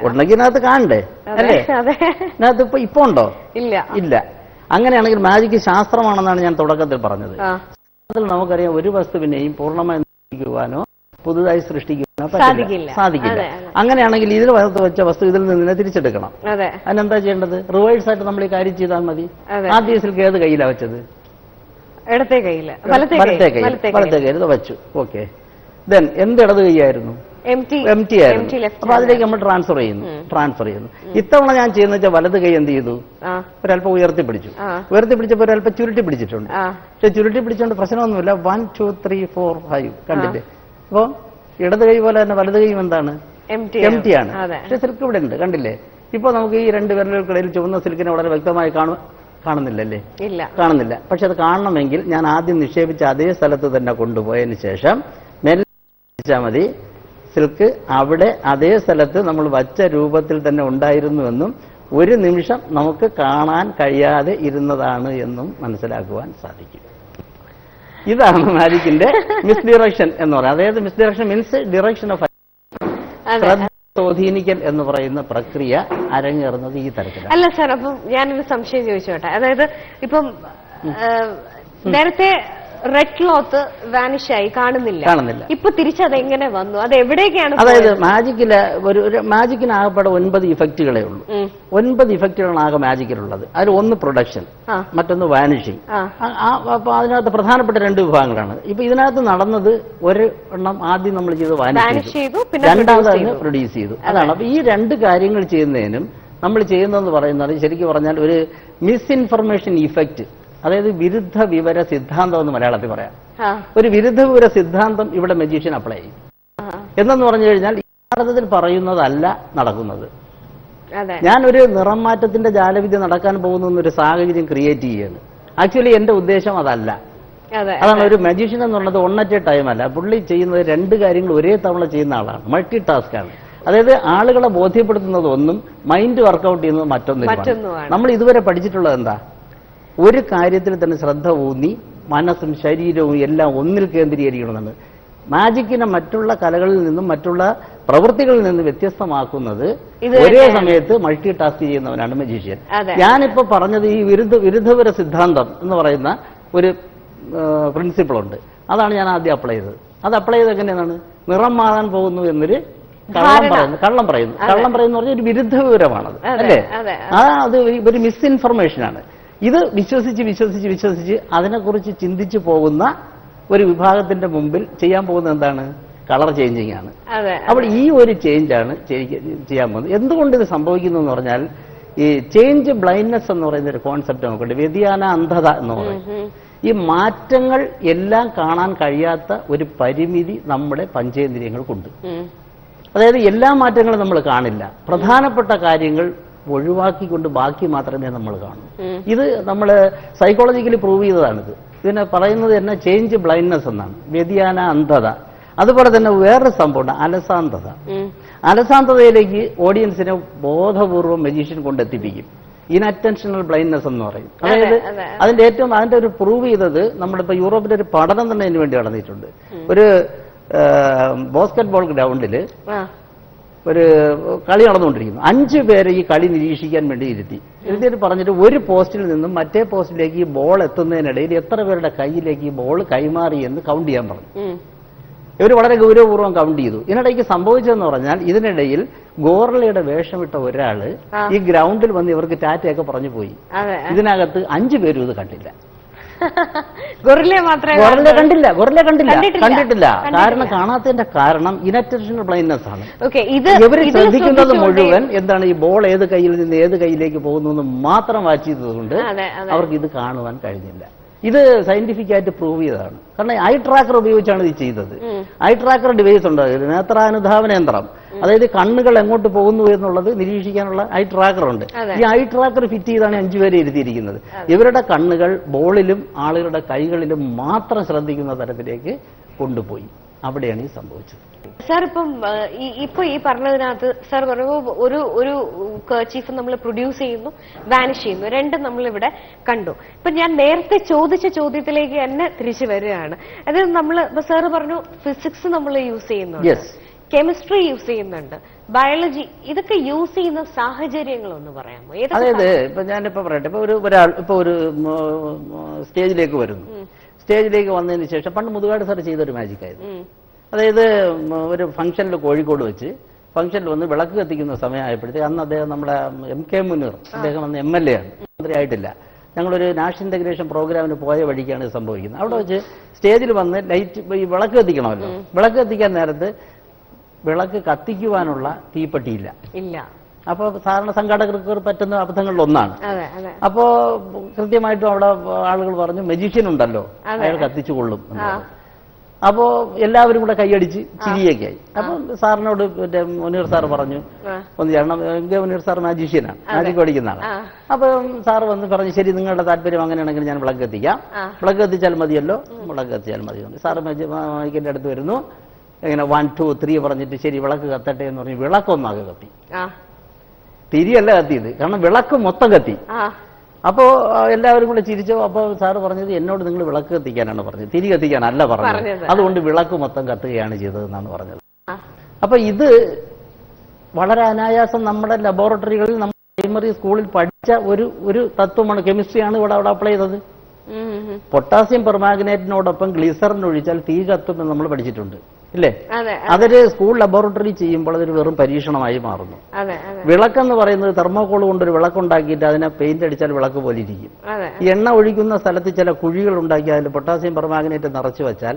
ഉണ്ടെങ്കിൽ ഇതിനകത്ത് കാണണ്ടേ അല്ലേ? ഇതിനകത്ത് ഇപ്പൊ ഉണ്ടോ? ഇല്ല. അങ്ങനെയാണെങ്കിൽ മാജിക് ശാസ്ത്രമാണെന്നാണ് ഞാൻ തുടക്കത്തിൽ പറഞ്ഞത്. നമുക്കറിയാം, ഒരു വസ്തുവിനെയും പൂർണ്ണമായി നിർമ്മിക്കുവാനോ പുതുതായി സൃഷ്ടിക്കുവാനോ സാധിക്കില്ല. അങ്ങനെയാണെങ്കിൽ ഇതിൽ വെച്ച വസ്തു ഇതിൽ നിന്ന് തിരിച്ചെടുക്കണം. അതിനെന്താ ചെയ്യേണ്ടത്? റിവേഴ്സ് ആയിട്ട് നമ്മൾ ഈ കാര്യം ചെയ്താൽ മതി. ആദ്യ സിൽക്ക് ഏത് കയ്യിലാണ് വെച്ചത്? വലത്തെ കയ്യിൽ വെച്ചു. ഓക്കെ. ദെൻ എന്ത് ഇടത് കൈയായിരുന്നു? എം ടി ആയിരുന്നു. അപ്പൊ അതിലേക്ക് നമ്മൾ ട്രാൻസ്ഫർ ചെയ്യുന്നു. ഇത്തവണ ഞാൻ ചെയ്യുന്ന വെച്ചാൽ വലത് കൈ എന്ത് ചെയ്തു, ഒരല്പം ഉയർത്തിപ്പിടിച്ചപ്പോ ഒരല്പം ചുരുട്ടി പിടിച്ചിട്ടുണ്ട്. പക്ഷെ ചുരുട്ടി പിടിച്ചുകൊണ്ട് പ്രശ്നമൊന്നുമില്ല. 1 2 3 4 5 കണ്ടില്ലേ? അപ്പൊ ഇടത് കൈ പോലെ തന്നെ വലത് കൈയും എന്താണ്, എം ടി ആണ്. പക്ഷെ സിൽക്ക് ഇവിടെ ഉണ്ട്, കണ്ടില്ലേ? ഇപ്പൊ നമുക്ക് ഈ രണ്ട് വിരലുകൾക്കിടയിൽ ചുവന്ന സിൽക്കിനെ വളരെ വ്യക്തമായി കാണുന്നില്ലല്ലേ? കാണുന്നില്ല. പക്ഷെ അത് കാണണമെങ്കിൽ ഞാൻ ആദ്യം നിക്ഷേപിച്ച അതേ സ്ഥലത്ത് തന്നെ കൊണ്ടുപോയതിന് ശേഷം മെല്ലെ മതി. സിൽക്ക് അവിടെ അതേ സ്ഥലത്ത് നമ്മൾ വച്ച രൂപത്തിൽ തന്നെ ഉണ്ടായിരുന്നുവെന്നും ഒരു നിമിഷം നമുക്ക് കാണാൻ കഴിയാതെ ഇരുന്നതാണ് എന്നും മനസ്സിലാക്കുവാൻ സാധിക്കും. ഇതാണ് മാജിക്കിന്റെ മിസ്ഡിറക്ഷൻ എന്ന് പറയുന്നത്. അതായത് മിസ്ഡിറക്ഷൻ മീൻസ് ഡിറക്ഷൻ ഓഫ് ശ്രദ്ധ സ്വാധീനിക്കൽ എന്ന് പറയുന്ന പ്രക്രിയ അരങ്ങേറുന്നത് ഈ തരത്തിലാണ്. അല്ല സാർ, അപ്പം ഞാനൊരു സംശയം ചോദിച്ചോട്ടെ. അതായത് ഇപ്പം നേരത്തെ റെഡ് ക്ലോത്ത് വാനിഷ് ആയി കാണുന്നില്ല. ഇപ്പൊ തിരിച്ചത് എങ്ങനെ വന്നു, അത് എവിടേക്കാണ്? അതായത് മാജിക്കിന് ആകെപ്പാടെ 9 ഇഫക്റ്റുകളേ ഉള്ളൂ. 9 ഇഫക്റ്റുകളാണ് ആകെ മാജിക്കിലുള്ളത്. അതിൽ ഒന്ന് പ്രൊഡക്ഷൻ, മറ്റൊന്ന് വാനിഷിങ്. അപ്പൊ അതിനകത്ത് പ്രധാനപ്പെട്ട 2 വിഭാഗങ്ങളാണ്. ഇപ്പൊ ഇതിനകത്ത് നടന്നത് ഒരു എണ്ണം ആദ്യം നമ്മൾ ചെയ്ത് വാനിഷ് ചെയ്തു, രണ്ടാമത് പ്രൊഡ്യൂസ് ചെയ്തു. അതാണ്. അപ്പൊ ഈ 2 കാര്യങ്ങൾ ചെയ്യുന്നതിനും നമ്മൾ ചെയ്യുന്നതെന്ന് പറയുന്നത് ശരിക്കും പറഞ്ഞാൽ ഒരു മിസ്ഇൻഫർമേഷൻ ഇഫക്റ്റ്, അതായത് വിരുദ്ധ വിവര സിദ്ധാന്തം എന്ന് മലയാളത്തിൽ പറയാം. ഒരു വിരുദ്ധ വിവര സിദ്ധാന്തം ഇവിടെ മജീഷ്യൻ അപ്ലൈ ചെയ്യും. എന്നു പറഞ്ഞു കഴിഞ്ഞാൽ യഥാർത്ഥത്തിൽ പറയുന്നതല്ല നടക്കുന്നത്. ഞാനൊരു നിറം മാറ്റത്തിന്റെ ജാലവിദ്യ നടക്കാൻ പോകുന്ന ഒരു സാഹചര്യം ക്രിയേറ്റ് ചെയ്യുകയാണ്. ആക്ച്വലി എന്റെ ഉദ്ദേശം അതല്ല. അതാണ് ഒരു മജീഷ്യൻ എന്നുള്ളത് വൺ അറ്റ് എ ടൈം അല്ല. പുള്ളി ചെയ്യുന്നത് 2 കാര്യങ്ങൾ ഒരേ തവണ ചെയ്യുന്ന ആളാണ്. മൾട്ടി ടാസ്ക് ആണ്. അതായത് ആളുകളെ ബോധ്യപ്പെടുത്തുന്നത് ഒന്നും, മൈൻഡ് വർക്കൗട്ട് ചെയ്യുന്നത് മറ്റൊന്നും. നമ്മൾ ഇതുവരെ പഠിച്ചിട്ടുള്ളത് എന്താ? ഒരു കാര്യത്തിൽ തന്നെ ശ്രദ്ധ ഊന്നി മനസ്സും ശരീരവും എല്ലാം ഒന്നിൽ കേന്ദ്രീകരിക്കണമെന്നാണ്. മാജിക്കിനെ മറ്റുള്ള കലകളിൽ നിന്നും മറ്റുള്ള പ്രവൃത്തികളിൽ നിന്ന് വ്യത്യസ്തമാക്കുന്നത് ഒരേ സമയത്ത് മൾട്ടി ടാസ്ക് ചെയ്യുന്നവനാണ് മജീഷ്യൻ. ഞാനിപ്പോ പറഞ്ഞത് ഈ വിരുദ്ധപര സിദ്ധാന്തം എന്ന് പറയുന്ന ഒരു പ്രിൻസിപ്പിൾ ഉണ്ട്. അതാണ് ഞാൻ ആദ്യം അപ്ലൈ ചെയ്തത്. അത് അപ്ലൈ ചെയ്ത് എങ്ങനെയാണ്? നിറം മാറാൻ പോകുന്നു എന്നൊരു കള്ളം പറയുന്നു പറഞ്ഞാൽ ഒരു വിരുദ്ധ വിവരമാണത്, അല്ലേ? അത് ഒരു മിസ്ഇൻഫർമേഷനാണ്. ഇത് വിശ്വസിച്ച് അതിനെക്കുറിച്ച് ചിന്തിച്ചു പോകുന്ന ഒരു വിഭാഗത്തിന്റെ മുമ്പിൽ ചെയ്യാൻ പോകുന്നത് എന്താണ്? കളർ ചേഞ്ചിങ് ആണ്. അപ്പോൾ ഈ ഒരു ചേഞ്ചാണ് ചെയ്യാൻ പോകുന്നത്. എന്തുകൊണ്ട് ഇത് സംഭവിക്കുന്നു എന്ന് പറഞ്ഞാൽ ഈ ചേഞ്ച് ബ്ലൈൻഡ്നെസ് എന്ന് പറയുന്ന ഒരു കോൺസെപ്റ്റ് നമുക്കുണ്ട്. വ്യതിയാന അന്ധത എന്ന് പറയും. ഈ മാറ്റങ്ങൾ എല്ലാം കാണാൻ കഴിയാത്ത ഒരു പരിമിതി നമ്മുടെ പഞ്ചേന്ദ്രിയങ്ങൾക്കുണ്ട്. അതായത് എല്ലാ മാറ്റങ്ങളും നമ്മൾ കാണില്ല. പ്രധാനപ്പെട്ട കാര്യങ്ങൾ ഒഴിവാക്കിക്കൊണ്ട് ബാക്കി മാത്രമേ നമ്മൾ കാണൂ. ഇത് നമ്മൾ സൈക്കോളജിക്കലി പ്രൂവ് ചെയ്തതാണിത്. ഇതിനെ പറയുന്നത് തന്നെ ചേഞ്ച് ബ്ലൈൻഡ്നെസ് എന്നാണ്, വ്യതിയാന അന്ധത. അതുപോലെ തന്നെ വേറൊരു സംഭവമുണ്ട്, അലസാന്തത. അലസാന്തതയിലേക്ക് ഓഡിയൻസിനെ ബോധപൂർവം മജീഷ്യൻ കൊണ്ടെത്തിപ്പിക്കും. ഇൻഅറ്റൻഷണൽ ബ്ലൈൻഡ്നെസ് എന്ന് പറയും. അതായത് അതിന്റെ ഒരു പ്രൂവ് ചെയ്തത് നമ്മളിപ്പോ യൂറോപ്പിലെ ഒരു പഠനം തന്നെ അതിന് വേണ്ടി നടന്നിട്ടുണ്ട്. ഒരു ബാസ്കറ്റ്ബോൾ ഗ്രൗണ്ടിൽ ഒരു കളി നടന്നുകൊണ്ടിരിക്കുന്നു. 5 പേരെ ഈ കളി നിരീക്ഷിക്കാൻ വേണ്ടി ഇരുത്തിയിട്ട് പറഞ്ഞിട്ട് ഒരു പോസ്റ്റിൽ നിന്നും മറ്റേ പോസ്റ്റിലേക്ക് ഈ ബോൾ എത്തുന്നതിനിടയിൽ എത്ര പേരുടെ കയ്യിലേക്ക് ഈ ബോൾ കൈമാറി എന്ന് കൗണ്ട് ചെയ്യാൻ പറഞ്ഞു. ഇവർ വളരെ ഗൗരവപൂർവ്വം കൗണ്ട് ചെയ്തു. ഇതിനിടയ്ക്ക് സംഭവിച്ചതെന്ന് പറഞ്ഞാൽ ഇതിനിടയിൽ ഗോർലയുടെ വേഷമിട്ട ഒരാള് ഈ ഗ്രൗണ്ടിൽ വന്ന് ഇവർക്ക് ടാറ്റയൊക്കെ പറഞ്ഞു പോയി. ഇതിനകത്ത് 5 പേരും ഇത് കണ്ടില്ല. ഗൊറില്ല കണ്ടിട്ടില്ല. കാരണം കാണാത്തതിന്റെ കാരണം ഇൻഅറ്റൻഷണൽ ബ്ലൈൻഡ്നെസ് ആണ്. ഇവർ ശ്രദ്ധിക്കുന്നത് മുഴുവൻ എന്താണ്? ഈ ബോൾ ഏത് കയ്യിൽ നിന്ന് ഏത് കയ്യിലേക്ക് പോകുന്നു എന്ന് മാത്രം വാച്ച് ചെയ്തതുകൊണ്ട് അവർക്ക് ഇത് കാണുവാൻ കഴിഞ്ഞില്ല. ഇത് സയന്റിഫിക് ആയിട്ട് പ്രൂവ് ചെയ്തതാണ്. കാരണം ഐ ട്രാക്കർ ഉപയോഗിച്ചാണ് ഇത് ചെയ്തത്. ഐ ട്രാക്കർ ഡിവൈസ് ഉണ്ട്, നേത്രാനുധാവന യന്ത്രം. അതായത് കണ്ണുകൾ എങ്ങോട്ട് പോകുന്നു എന്നുള്ളത് നിരീക്ഷിക്കാനുള്ള ഐ ട്രാക്കർ ഉണ്ട്. ഈ ഐ ട്രാക്കർ ഫിറ്റ് ചെയ്താണ് 5 പേരെ ഇരുത്തിയിരിക്കുന്നത്. ഇവരുടെ കണ്ണുകൾ ബോളിലും ആളുകളുടെ കൈകളിലും മാത്രം ശ്രദ്ധിക്കുന്ന തരത്തിലേക്ക് കൊണ്ടുപോയി. അവിടെയാണ് ഈ സംഭവിച്ചത്. സാർ ഇപ്പൊ ഈ പറഞ്ഞതിനകത്ത് സാർ പറയുമ്പോൾ ഒരു കർച്ചീഫ് നമ്മൾ പ്രൊഡ്യൂസ് ചെയ്യുന്നു, വാനിഷ് ചെയ്യുന്നു, രണ്ടും നമ്മളിവിടെ കണ്ടു. ഇപ്പൊ ഞാൻ നേരത്തെ ചോദിച്ച ചോദ്യത്തിലേക്ക് തന്നെ തിരിച്ചു വരികയാണ്. അതായത് ഇപ്പൊ സാറ് പറഞ്ഞു ഫിസിക്സ് നമ്മൾ യൂസ് ചെയ്യുന്നുണ്ട്, കെമിസ്ട്രി യൂസ് ചെയ്യുന്നുണ്ട്, ബയോളജി, ഇതൊക്കെ യൂസ് ചെയ്യുന്ന സാഹചര്യങ്ങളൊന്ന് പറയാമോ? അതായത് ഇപ്പൊ ഞാനിപ്പോ പറയട്ടെ, ഇപ്പൊ ഒരു സ്റ്റേജിലേക്ക് വരുന്നു. സ്റ്റേജിലേക്ക് വന്നതിന് ശേഷം പണ്ട് മുതുകാട് സാർ ചെയ്തൊരു മാജിക് ആയിരുന്നു. അതായത് ഒരു ഫംഗ്ഷനിൽ കോഴിക്കോട് വെച്ച് ഫംഗ്ഷനിൽ വന്ന് വിളക്ക് കത്തിക്കുന്ന സമയമായപ്പോഴത്തേക്ക് അന്ന് അദ്ദേഹം നമ്മുടെ MK മുനീർ, അദ്ദേഹം അന്ന് MLA ആണ്, മന്ത്രി ആയിട്ടില്ല. ഞങ്ങളൊരു നാഷണൽ ഇന്റഗ്രേഷൻ പ്രോഗ്രാമിന് പോയ വഴിക്കാണ് ഇത് സംഭവിക്കുന്നത്. അവിടെ വെച്ച് സ്റ്റേജിൽ വന്ന് ലൈറ്റ് ഈ വിളക്ക് കത്തിക്കണമല്ലോ. വിളക്ക് കത്തിക്കാൻ നേരത്ത് വിളക്ക് കത്തിക്കുവാനുള്ള തീപ്പെട്ടിയില്ല. ഇല്ല. അപ്പോൾ സാധാരണ സംഘാടകർക്ക് പറ്റുന്ന അബദ്ധങ്ങളിലൊന്നാണ്. അപ്പോ കൃത്യമായിട്ടും അവിടെ ആളുകൾ പറഞ്ഞു മെജീഷ്യൻ ഉണ്ടല്ലോ, അയാൾ കത്തിച്ചുകൊള്ളും. അപ്പോ എല്ലാവരും കൂടെ കൈയടിച്ച് ചിരിയൊക്കെ ആയി. അപ്പൊ സാറിനോട് മുനീർ സാർ പറഞ്ഞു ഒന്ന് ചെയ്യണം. മുനീർ സാർ മാജീഷ്യനാണ്, മാജിക് പഠിക്കുന്ന ആളാണ്. അപ്പൊ സാറ് വന്ന് പറഞ്ഞു ശരി, നിങ്ങളുടെ താല്പര്യം അങ്ങനെയാണെങ്കിൽ ഞാൻ വിളക്ക് കത്തിക്കാം, വിളക്ക് കത്തിച്ചാൽ മതിയല്ലോ, വിളക്ക് കത്തിച്ചാൽ മതിയുണ്ട്. സാറ് മൈക്കിന്റെ അടുത്ത് വരുന്നു, ഇങ്ങനെ 1 2 3 പറഞ്ഞിട്ട് ശരി വിളക്ക് കത്തട്ടെ എന്ന് പറഞ്ഞു. വിളക്കൊന്നാകെ കത്തി, തിരിയല്ല കത്തിയത്, കാരണം വിളക്ക് മൊത്തം കത്തി. അപ്പോ എല്ലാവരും കൂടെ ചിരിച്ചോ. അപ്പോൾ സാറ് പറഞ്ഞത് എന്നോട് നിങ്ങൾ വിളക്ക് കത്തിക്കാനാണ് പറഞ്ഞത്, തിരി കത്തിക്കാനല്ല പറഞ്ഞത്, അതുകൊണ്ട് വിളക്ക് മൊത്തം കത്തുകയാണ് ചെയ്തതെന്നാണ് പറഞ്ഞത്. അപ്പൊ ഇത് വളരെ അനായാസം നമ്മുടെ ലബോറട്ടറികളിൽ നമ്മൾ പ്രൈമറി സ്കൂളിൽ പഠിച്ച ഒരു തത്വമാണ്, കെമിസ്ട്രിയാണ് ഇവിടെ അവിടെ അപ്ലൈ ചെയ്തത്. പൊട്ടാസ്യം പെർമാഗ്നേറ്റിനോടൊപ്പം ഗ്ലിസറിൻ ഒഴിച്ചാൽ തീ കത്തുമെന്ന് നമ്മൾ പഠിച്ചിട്ടുണ്ട്, ഇല്ലേ? അതൊരു സ്കൂൾ ലബോറട്ടറി ചെയ്യുമ്പോൾ അതൊരു വെറും പരീക്ഷണമായി മാറുന്നു. വിളക്കെന്ന് പറയുന്നത് തെർമോകോൾ കൊണ്ടൊരു വിളക്കുണ്ടാക്കിയിട്ട് അതിനെ പെയിന്റ് അടിച്ചാൽ വിളക്ക് പോലെ ഇരിക്കും. എണ്ണ ഒഴിക്കുന്ന സ്ഥലത്ത് ചില കുഴികൾ ഉണ്ടാക്കി അതിൽ പൊട്ടാസ്യം പെർമാഗ്നേറ്റ് നിറച്ചു വെച്ചാൽ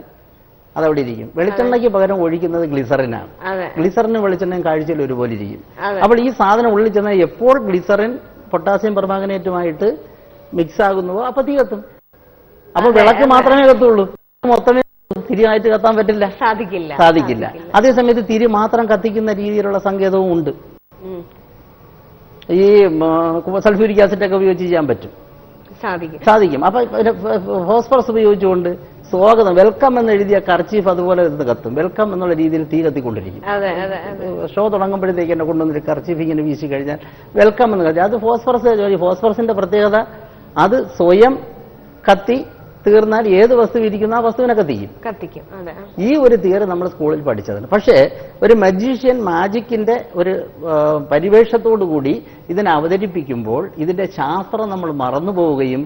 അതവിടെ ഇരിക്കും. വെളിച്ചെണ്ണയ്ക്ക് പകരം ഒഴിക്കുന്നത് ഗ്ലിസറിനാണ്. ഗ്ലിസറിനും വെളിച്ചെണ്ണയും കാഴ്ചയിൽ ഒരുപോലെ ഇരിക്കും. അപ്പോൾ ഈ സാധനം ഉള്ളിൽ ചെന്നാൽ എപ്പോൾ ഗ്ലിസറിൻ പൊട്ടാസ്യം പെർമാഗ്നേറ്റുമായിട്ട് മിക്സ് ആകുന്നുവോ അപ്പൊ തീ കത്തും. അപ്പൊ വിളക്ക് മാത്രമേ കത്തുള്ളൂ, മൊത്തമേ തിരിയായിട്ട് കത്താൻ പറ്റില്ല, സാധിക്കില്ല. അതേസമയത്ത് തിരി മാത്രം കത്തിക്കുന്ന രീതിയിലുള്ള സങ്കേതവും ഉണ്ട്. ഈ സൾഫ്യൂരിക് ആസിഡ് ഒക്കെ ഉപയോഗിച്ച് ചെയ്യാൻ പറ്റും, സാധിക്കും. അപ്പൊ ഫോസ്ഫറസ് ഉപയോഗിച്ചുകൊണ്ട് സ്വാഗതം വെൽക്കം എന്ന് എഴുതിയ കർച്ചീഫ് അതുപോലെ കത്തും. വെൽക്കം എന്നുള്ള രീതിയിൽ തീ കത്തിക്കൊണ്ടിരിക്കും. ഷോ തുടങ്ങുമ്പോഴത്തേക്ക് എന്നെ കൊണ്ടുവന്നൊരു കർച്ചീഫ് ഇങ്ങനെ വീശി കഴിഞ്ഞാൽ വെൽക്കം എന്ന് കത്തി. അത് ഫോസ്ഫറസിന്റെ പ്രത്യേകത, അത് സ്വയം കത്തി തീർന്നാൽ ഏത് വസ്തു ഇരിക്കുന്ന ആ വസ്തുവിനെ കത്തിക്കും. ഈ ഒരു തിയറി നമ്മൾ സ്കൂളിൽ പഠിച്ചതാണ്. പക്ഷേ ഒരു മജീഷ്യൻ മാജിക്കിന്റെ ഒരു പരിവേഷത്തോടുകൂടി ഇതിനെ അവതരിപ്പിക്കുമ്പോൾ ഇതിന്റെ ശാസ്ത്രം നമ്മൾ മറന്നുപോവുകയും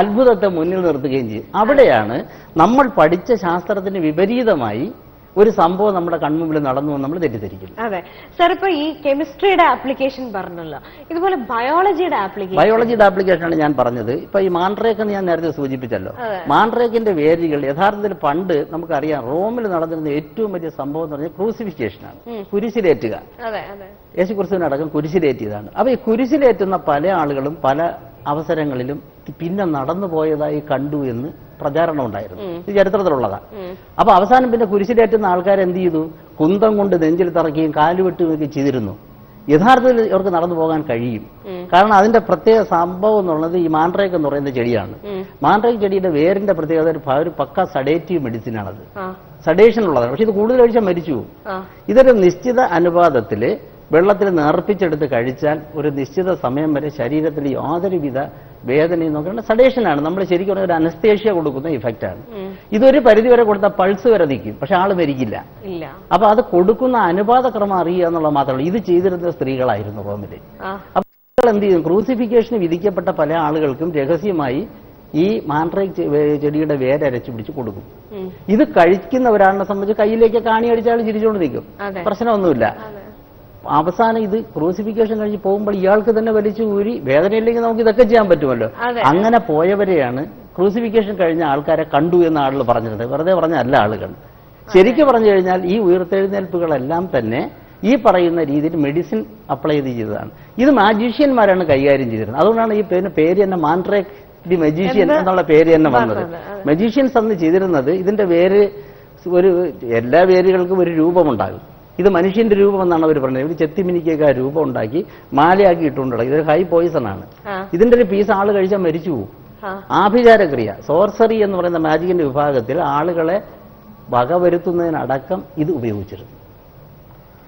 അത്ഭുതത്തെ മുന്നിൽ നിർത്തുകയും ചെയ്യും. അവിടെയാണ് നമ്മൾ പഠിച്ച ശാസ്ത്രത്തിന് വിപരീതമായി ഒരു സംഭവം നമ്മുടെ കൺമുമ്പിൽ നടന്നു നമ്മൾ തെറ്റിദ്ധരിക്കും. അതെ സാർ, ഇപ്പൊ ഈ കെമിസ്ട്രിയുടെ ആപ്ലിക്കേഷൻ പറഞ്ഞല്ലോ, ഇതുപോലെ ബയോളജിയുടെ ആപ്ലിക്കേഷനാണ് ഞാൻ പറഞ്ഞത്. ഇപ്പൊ ഈ മാൻഡ്രേക്ക് എന്ന് ഞാൻ നേരത്തെ സൂചിപ്പിച്ചല്ലോ. മാൻഡ്രേക്കിന്റെ വേരുകൾ യഥാർത്ഥത്തിൽ പണ്ട് നമുക്കറിയാം റോമിൽ നടന്നിരുന്ന ഏറ്റവും വലിയ സംഭവം എന്ന് പറഞ്ഞാൽ ക്രൂസിഫിക്കേഷനാണ്, കുരിശിലേറ്റുക. യേശുക്രിസ്തുവിനടക്കം കുരിശിലേറ്റിയതാണ്. അപ്പൊ ഈ കുരിശിലേറ്റുന്ന പല ആളുകളും പല അവസരങ്ങളിലും പിന്നെ നടന്നു പോയതായി കണ്ടു എന്ന് പ്രചാരണം ഉണ്ടായിരുന്നു. ഇത് ചരിത്രത്തിലുള്ളതാണ്. അപ്പൊ അവസാനം പിന്നെ കുരിശിലേറ്റുന്ന ആൾക്കാർ എന്ത് ചെയ്തു? കുന്തം കൊണ്ട് നെഞ്ചിൽ തറക്കുകയും കാലുവെട്ടുകയൊക്കെ ചെയ്തിരുന്നു. യഥാർത്ഥത്തിൽ ഇവർക്ക് നടന്നു പോകാൻ കഴിയും. കാരണം അതിന്റെ പ്രത്യേക സംഭവം എന്നുള്ളത് ഈ മാൻഡ്രേക്ക് എന്ന് പറയുന്ന ചെടിയാണ്. മാൻഡ്രേക്ക് ചെടിയുടെ വേരിന്റെ പ്രത്യേകത ഒരു പക്ക സഡേറ്റീവ് മെഡിസിനാണത്, സഡേഷൻ ഉള്ളതാണ്. പക്ഷെ ഇത് കൂടുതൽ കഴിച്ചാൽ മരിച്ചു പോകും. ഇതൊരു നിശ്ചിത അനുപാതത്തില് വെള്ളത്തിൽ നേർപ്പിച്ചെടുത്ത് കഴിച്ചാൽ ഒരു നിശ്ചിത സമയം വരെ ശരീരത്തിൽ യാതൊരുവിധ വേദനയും നോക്കേണ്ട സഡേഷനാണ്. നമ്മൾ ശരിക്കും ഒരു അനസ്തേഷ്യ കൊടുക്കുന്ന ഇഫക്റ്റാണ്. ഇതൊരു പരിധിവരെ കൊടുത്താൽ പൾസ് വരെ നിൽക്കും, പക്ഷെ ആള് മരിക്കില്ല. അപ്പൊ അത് കൊടുക്കുന്ന അനുപാതക്രമം അറിയുക എന്നുള്ളത് മാത്രമല്ല. ഇത് ചെയ്തിരുന്ന സ്ത്രീകളായിരുന്നു റോമില്. അപ്പൊ എന്ത് ചെയ്യും? ക്രൂസിഫിക്കേഷന് വിധിക്കപ്പെട്ട പല ആളുകൾക്കും രഹസ്യമായി ഈ മാൻഡ്രേക്ക് ചെടിയുടെ വേരരച്ചു പിടിച്ച് കൊടുക്കും. ഇത് കഴിക്കുന്ന ഒരാളിനെ സംബന്ധിച്ച് കയ്യിലേക്ക് കാണി അടിച്ചാൽ ചിരിച്ചുകൊണ്ട് നിൽക്കും, പ്രശ്നമൊന്നുമില്ല. അവസാനം ഇത് ക്രൂസിഫിക്കേഷൻ കഴിഞ്ഞ് പോകുമ്പോൾ ഇയാൾക്ക് തന്നെ വലിച്ചു ഊരി വേദനയില്ലെങ്കിൽ നമുക്ക് ഇതൊക്കെ ചെയ്യാൻ പറ്റുമല്ലോ. അങ്ങനെ പോയവരെയാണ് ക്രൂസിഫിക്കേഷൻ കഴിഞ്ഞ ആൾക്കാരെ കണ്ടു എന്ന ആളുകൾ പറഞ്ഞിട്ടുണ്ട്. വെറുതെ പറഞ്ഞല്ല ആളുകൾ. ശരിക്കും പറഞ്ഞു കഴിഞ്ഞാൽ ഈ ഉയർത്തെഴുന്നേൽപ്പുകളെല്ലാം തന്നെ ഈ പറയുന്ന രീതിയിൽ മെഡിസിൻ അപ്ലൈ ചെയ്തതാണ്. ഇത് മാജീഷ്യന്മാരാണ് കൈകാര്യം ചെയ്തിരുന്നത്. അതുകൊണ്ടാണ് ഈ പേര് തന്നെ മാൻഡ്രേക്ക് ദി മജീഷ്യൻ എന്നുള്ള പേര് തന്നെ വന്നത്. മജീഷ്യൻസ് അന്ന് ചെയ്തിരുന്നത് ഇതിന്റെ വേര് എല്ലാ വേരുകൾക്കും ഒരു രൂപമുണ്ടാകും. ഇത് മനുഷ്യന്റെ രൂപം എന്നാണ് അവർ പറഞ്ഞത്. ഇവർ ചെത്തിമിനിക്കൊക്കെ ആ രൂപം ഉണ്ടാക്കി മാലയാക്കി ഇട്ടുകൊണ്ടുള്ള ഇതൊരു ഹൈ പോയിസൺ ആണ്. ഇതിന്റെ ഒരു പീസ് ആള് കഴിച്ചാൽ മരിച്ചു പോകും. ആഭിചാരക്രിയ, സോർസറി എന്ന് പറയുന്ന മാജിക്കിന്റെ വിഭാഗത്തിൽ ആളുകളെ വകവരുത്തുന്നതിനടക്കം ഇത് ഉപയോഗിച്ചിരുന്നു.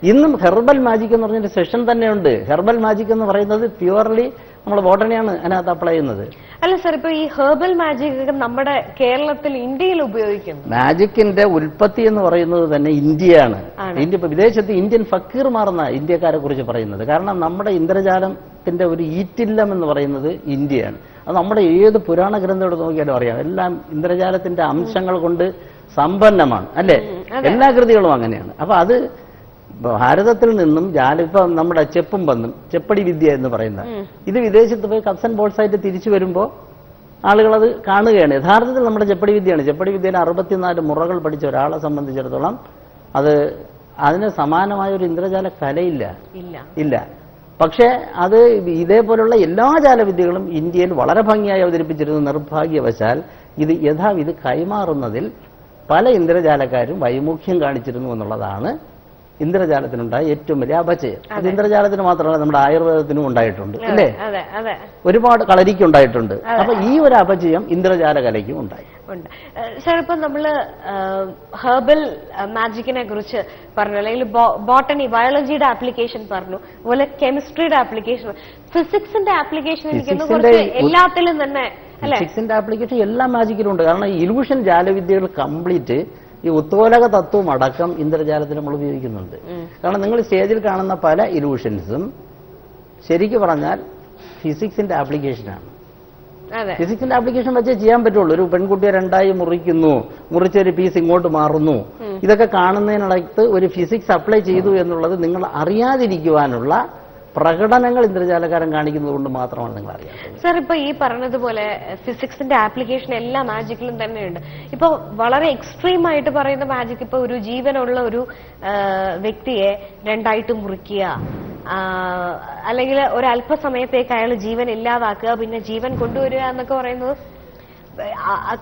ഇന്നും ഹെർബൽ മാജിക് എന്ന് പറഞ്ഞൊരു സെഷൻ തന്നെയുണ്ട്. ഹെർബൽ മാജിക് എന്ന് പറയുന്നത് പ്യുവർലി നമ്മൾ ബോട്ടണിയാണ് അതിനകത്ത് അപ്ലൈ ചെയ്യുന്നത്. അല്ല സാർ, ഇപ്പൊ ഈ ഹെർബൽ മാജിക് നമ്മുടെ കേരളത്തിൽ, ഇന്ത്യയിൽ ഉപയോഗിക്കുന്നു. മാജിക്കിന്റെ ഉൽപ്പത്തി എന്ന് പറയുന്നത് തന്നെ ഇന്ത്യയാണ്. ഇന്ത്യ ഇപ്പൊ വിദേശത്ത് ഇന്ത്യൻ ഫക്കീർമാർ എന്ന ഇന്ത്യക്കാരെ കുറിച്ച് പറയുന്നത്. കാരണം നമ്മുടെ ഇന്ദ്രജാലത്തിന്റെ ഒരു ഈറ്റില്ലം എന്ന് പറയുന്നത് ഇന്ത്യയാണ്. അത് നമ്മുടെ ഏത് പുരാണ ഗ്രന്ഥം എടുത്ത് നോക്കിയാലും അറിയാം. എല്ലാം ഇന്ദ്രജാലത്തിന്റെ അംശങ്ങൾ കൊണ്ട് സമ്പന്നമാണ്, അല്ലെ? എല്ലാ കൃതികളും അങ്ങനെയാണ്. അപ്പൊ അത് ഭാരതത്തിൽ നിന്നും ഇപ്പൊ നമ്മുടെ ചെപ്പും പന്തും, ചെപ്പടി വിദ്യ എന്ന് പറയുന്ന ഇത് വിദേശത്ത് പോയി കപ്സ് ആൻഡ് ബോൾസ് ആയിട്ട് തിരിച്ചു വരുമ്പോൾ ആളുകൾ അത് കാണുകയാണ്. യഥാർത്ഥത്തിൽ നമ്മുടെ ചെപ്പടി വിദ്യയാണ്. ചെപ്പടി വിദ്യയിൽ 64 മുറകൾ പഠിച്ച ഒരാളെ സംബന്ധിച്ചിടത്തോളം അത് അതിന് സമാനമായ ഒരു ഇന്ദ്രജാല കലയില്ല, ഇല്ല. പക്ഷേ അത് ഇതേപോലുള്ള എല്ലാ ജാലവിദ്യകളും ഇന്ത്യയിൽ വളരെ ഭംഗിയായി അവതരിപ്പിച്ചിരുന്നു. നിർഭാഗ്യവശാൽ ഇത് യഥാവിധി കൈമാറുന്നതിൽ പല ഇന്ദ്രജാലക്കാരും വൈമുഖ്യം കാണിച്ചിരുന്നു എന്നുള്ളതാണ് ഇന്ദ്രജാലത്തിനുണ്ടായ ഏറ്റവും വലിയ അപചയം. അത് ഇന്ദ്രജാലത്തിന് മാത്രമല്ല, നമ്മുടെ ആയുർവേദത്തിനും ഉണ്ടായിട്ടുണ്ട്, അല്ലേ? ഒരുപാട് കളരിക്ക് ഉണ്ടായിട്ടുണ്ട്. അപ്പൊ ഈ ഒരു അപചയം ഇന്ദ്രജാല കലയ്ക്കും ഉണ്ടായി. സാർ, ഇപ്പൊ നമ്മള് ഹെർബൽ മാജിക്കിനെ കുറിച്ച് പറഞ്ഞു, അല്ലെങ്കിൽ ബോട്ടണി, ബയോളജിയുടെ ആപ്ലിക്കേഷൻ പറഞ്ഞു, അതുപോലെ കെമിസ്ട്രിയുടെ ആപ്ലിക്കേഷൻ, ഫിസിക്സിന്റെ ആപ്ലിക്കേഷൻ എല്ലാത്തിലും തന്നെ. ഫിസിക്സിന്റെ ആപ്ലിക്കേഷൻ എല്ലാ മാജിക്കിലും ഉണ്ട്. കാരണം ഈ ഇലൂഷൻ ജാലവിദ്യകൾ കംപ്ലീറ്റ് ഈ ഉത്തോലക തത്വം അടക്കം ഇന്ദ്രജാലത്തിൽ നമ്മൾ ഉപയോഗിക്കുന്നുണ്ട്. കാരണം നിങ്ങൾ സ്റ്റേജിൽ കാണുന്ന പല ഇലൂഷൻസും ശരിക്കും പറഞ്ഞാൽ ഫിസിക്സിന്റെ ആപ്ലിക്കേഷനാണ്. ഫിസിക്സിന്റെ ആപ്ലിക്കേഷൻ വെച്ചേ ചെയ്യാൻ പറ്റുള്ളൂ. ഒരു പെൺകുട്ടിയെ രണ്ടായി മുറിക്കുന്നു, മുറിച്ചൊരു പീസ് ഇങ്ങോട്ട് മാറുന്നു, ഇതൊക്കെ കാണുന്നതിനകത്ത് ഒരു ഫിസിക്സ് അപ്ലൈ ചെയ്തു എന്നുള്ളത് നിങ്ങൾ അറിയാതിരിക്കുവാനുള്ള പ്രകടനങ്ങൾ ഇന്ദ്രജാലക്കാരൻ കാണിക്കുന്നത് കൊണ്ട് മാത്രമാണ് നിങ്ങൾ അറിയാത്തത്. സാർ, ഇപ്പൊ ഈ പറഞ്ഞതുപോലെ ഫിസിക്സിന്റെ ആപ്ലിക്കേഷൻ എല്ലാ മാജിക്കിലും തന്നെയുണ്ട്. ഇപ്പൊ വളരെ എക്സ്ട്രീം ആയിട്ട് പറയുന്ന മാജിക്, ഇപ്പൊ ഒരു ജീവനുള്ള ഒരു വ്യക്തിയെ രണ്ടായിട്ട് മുറിക്കുക, അല്ലെങ്കിൽ ഒരു അല്പസമയത്തേക്ക് അയാൾ ജീവൻ ഇല്ലാതാക്കുക, പിന്നെ ജീവൻ കൊണ്ടുവരിക എന്നൊക്കെ പറയുന്നത്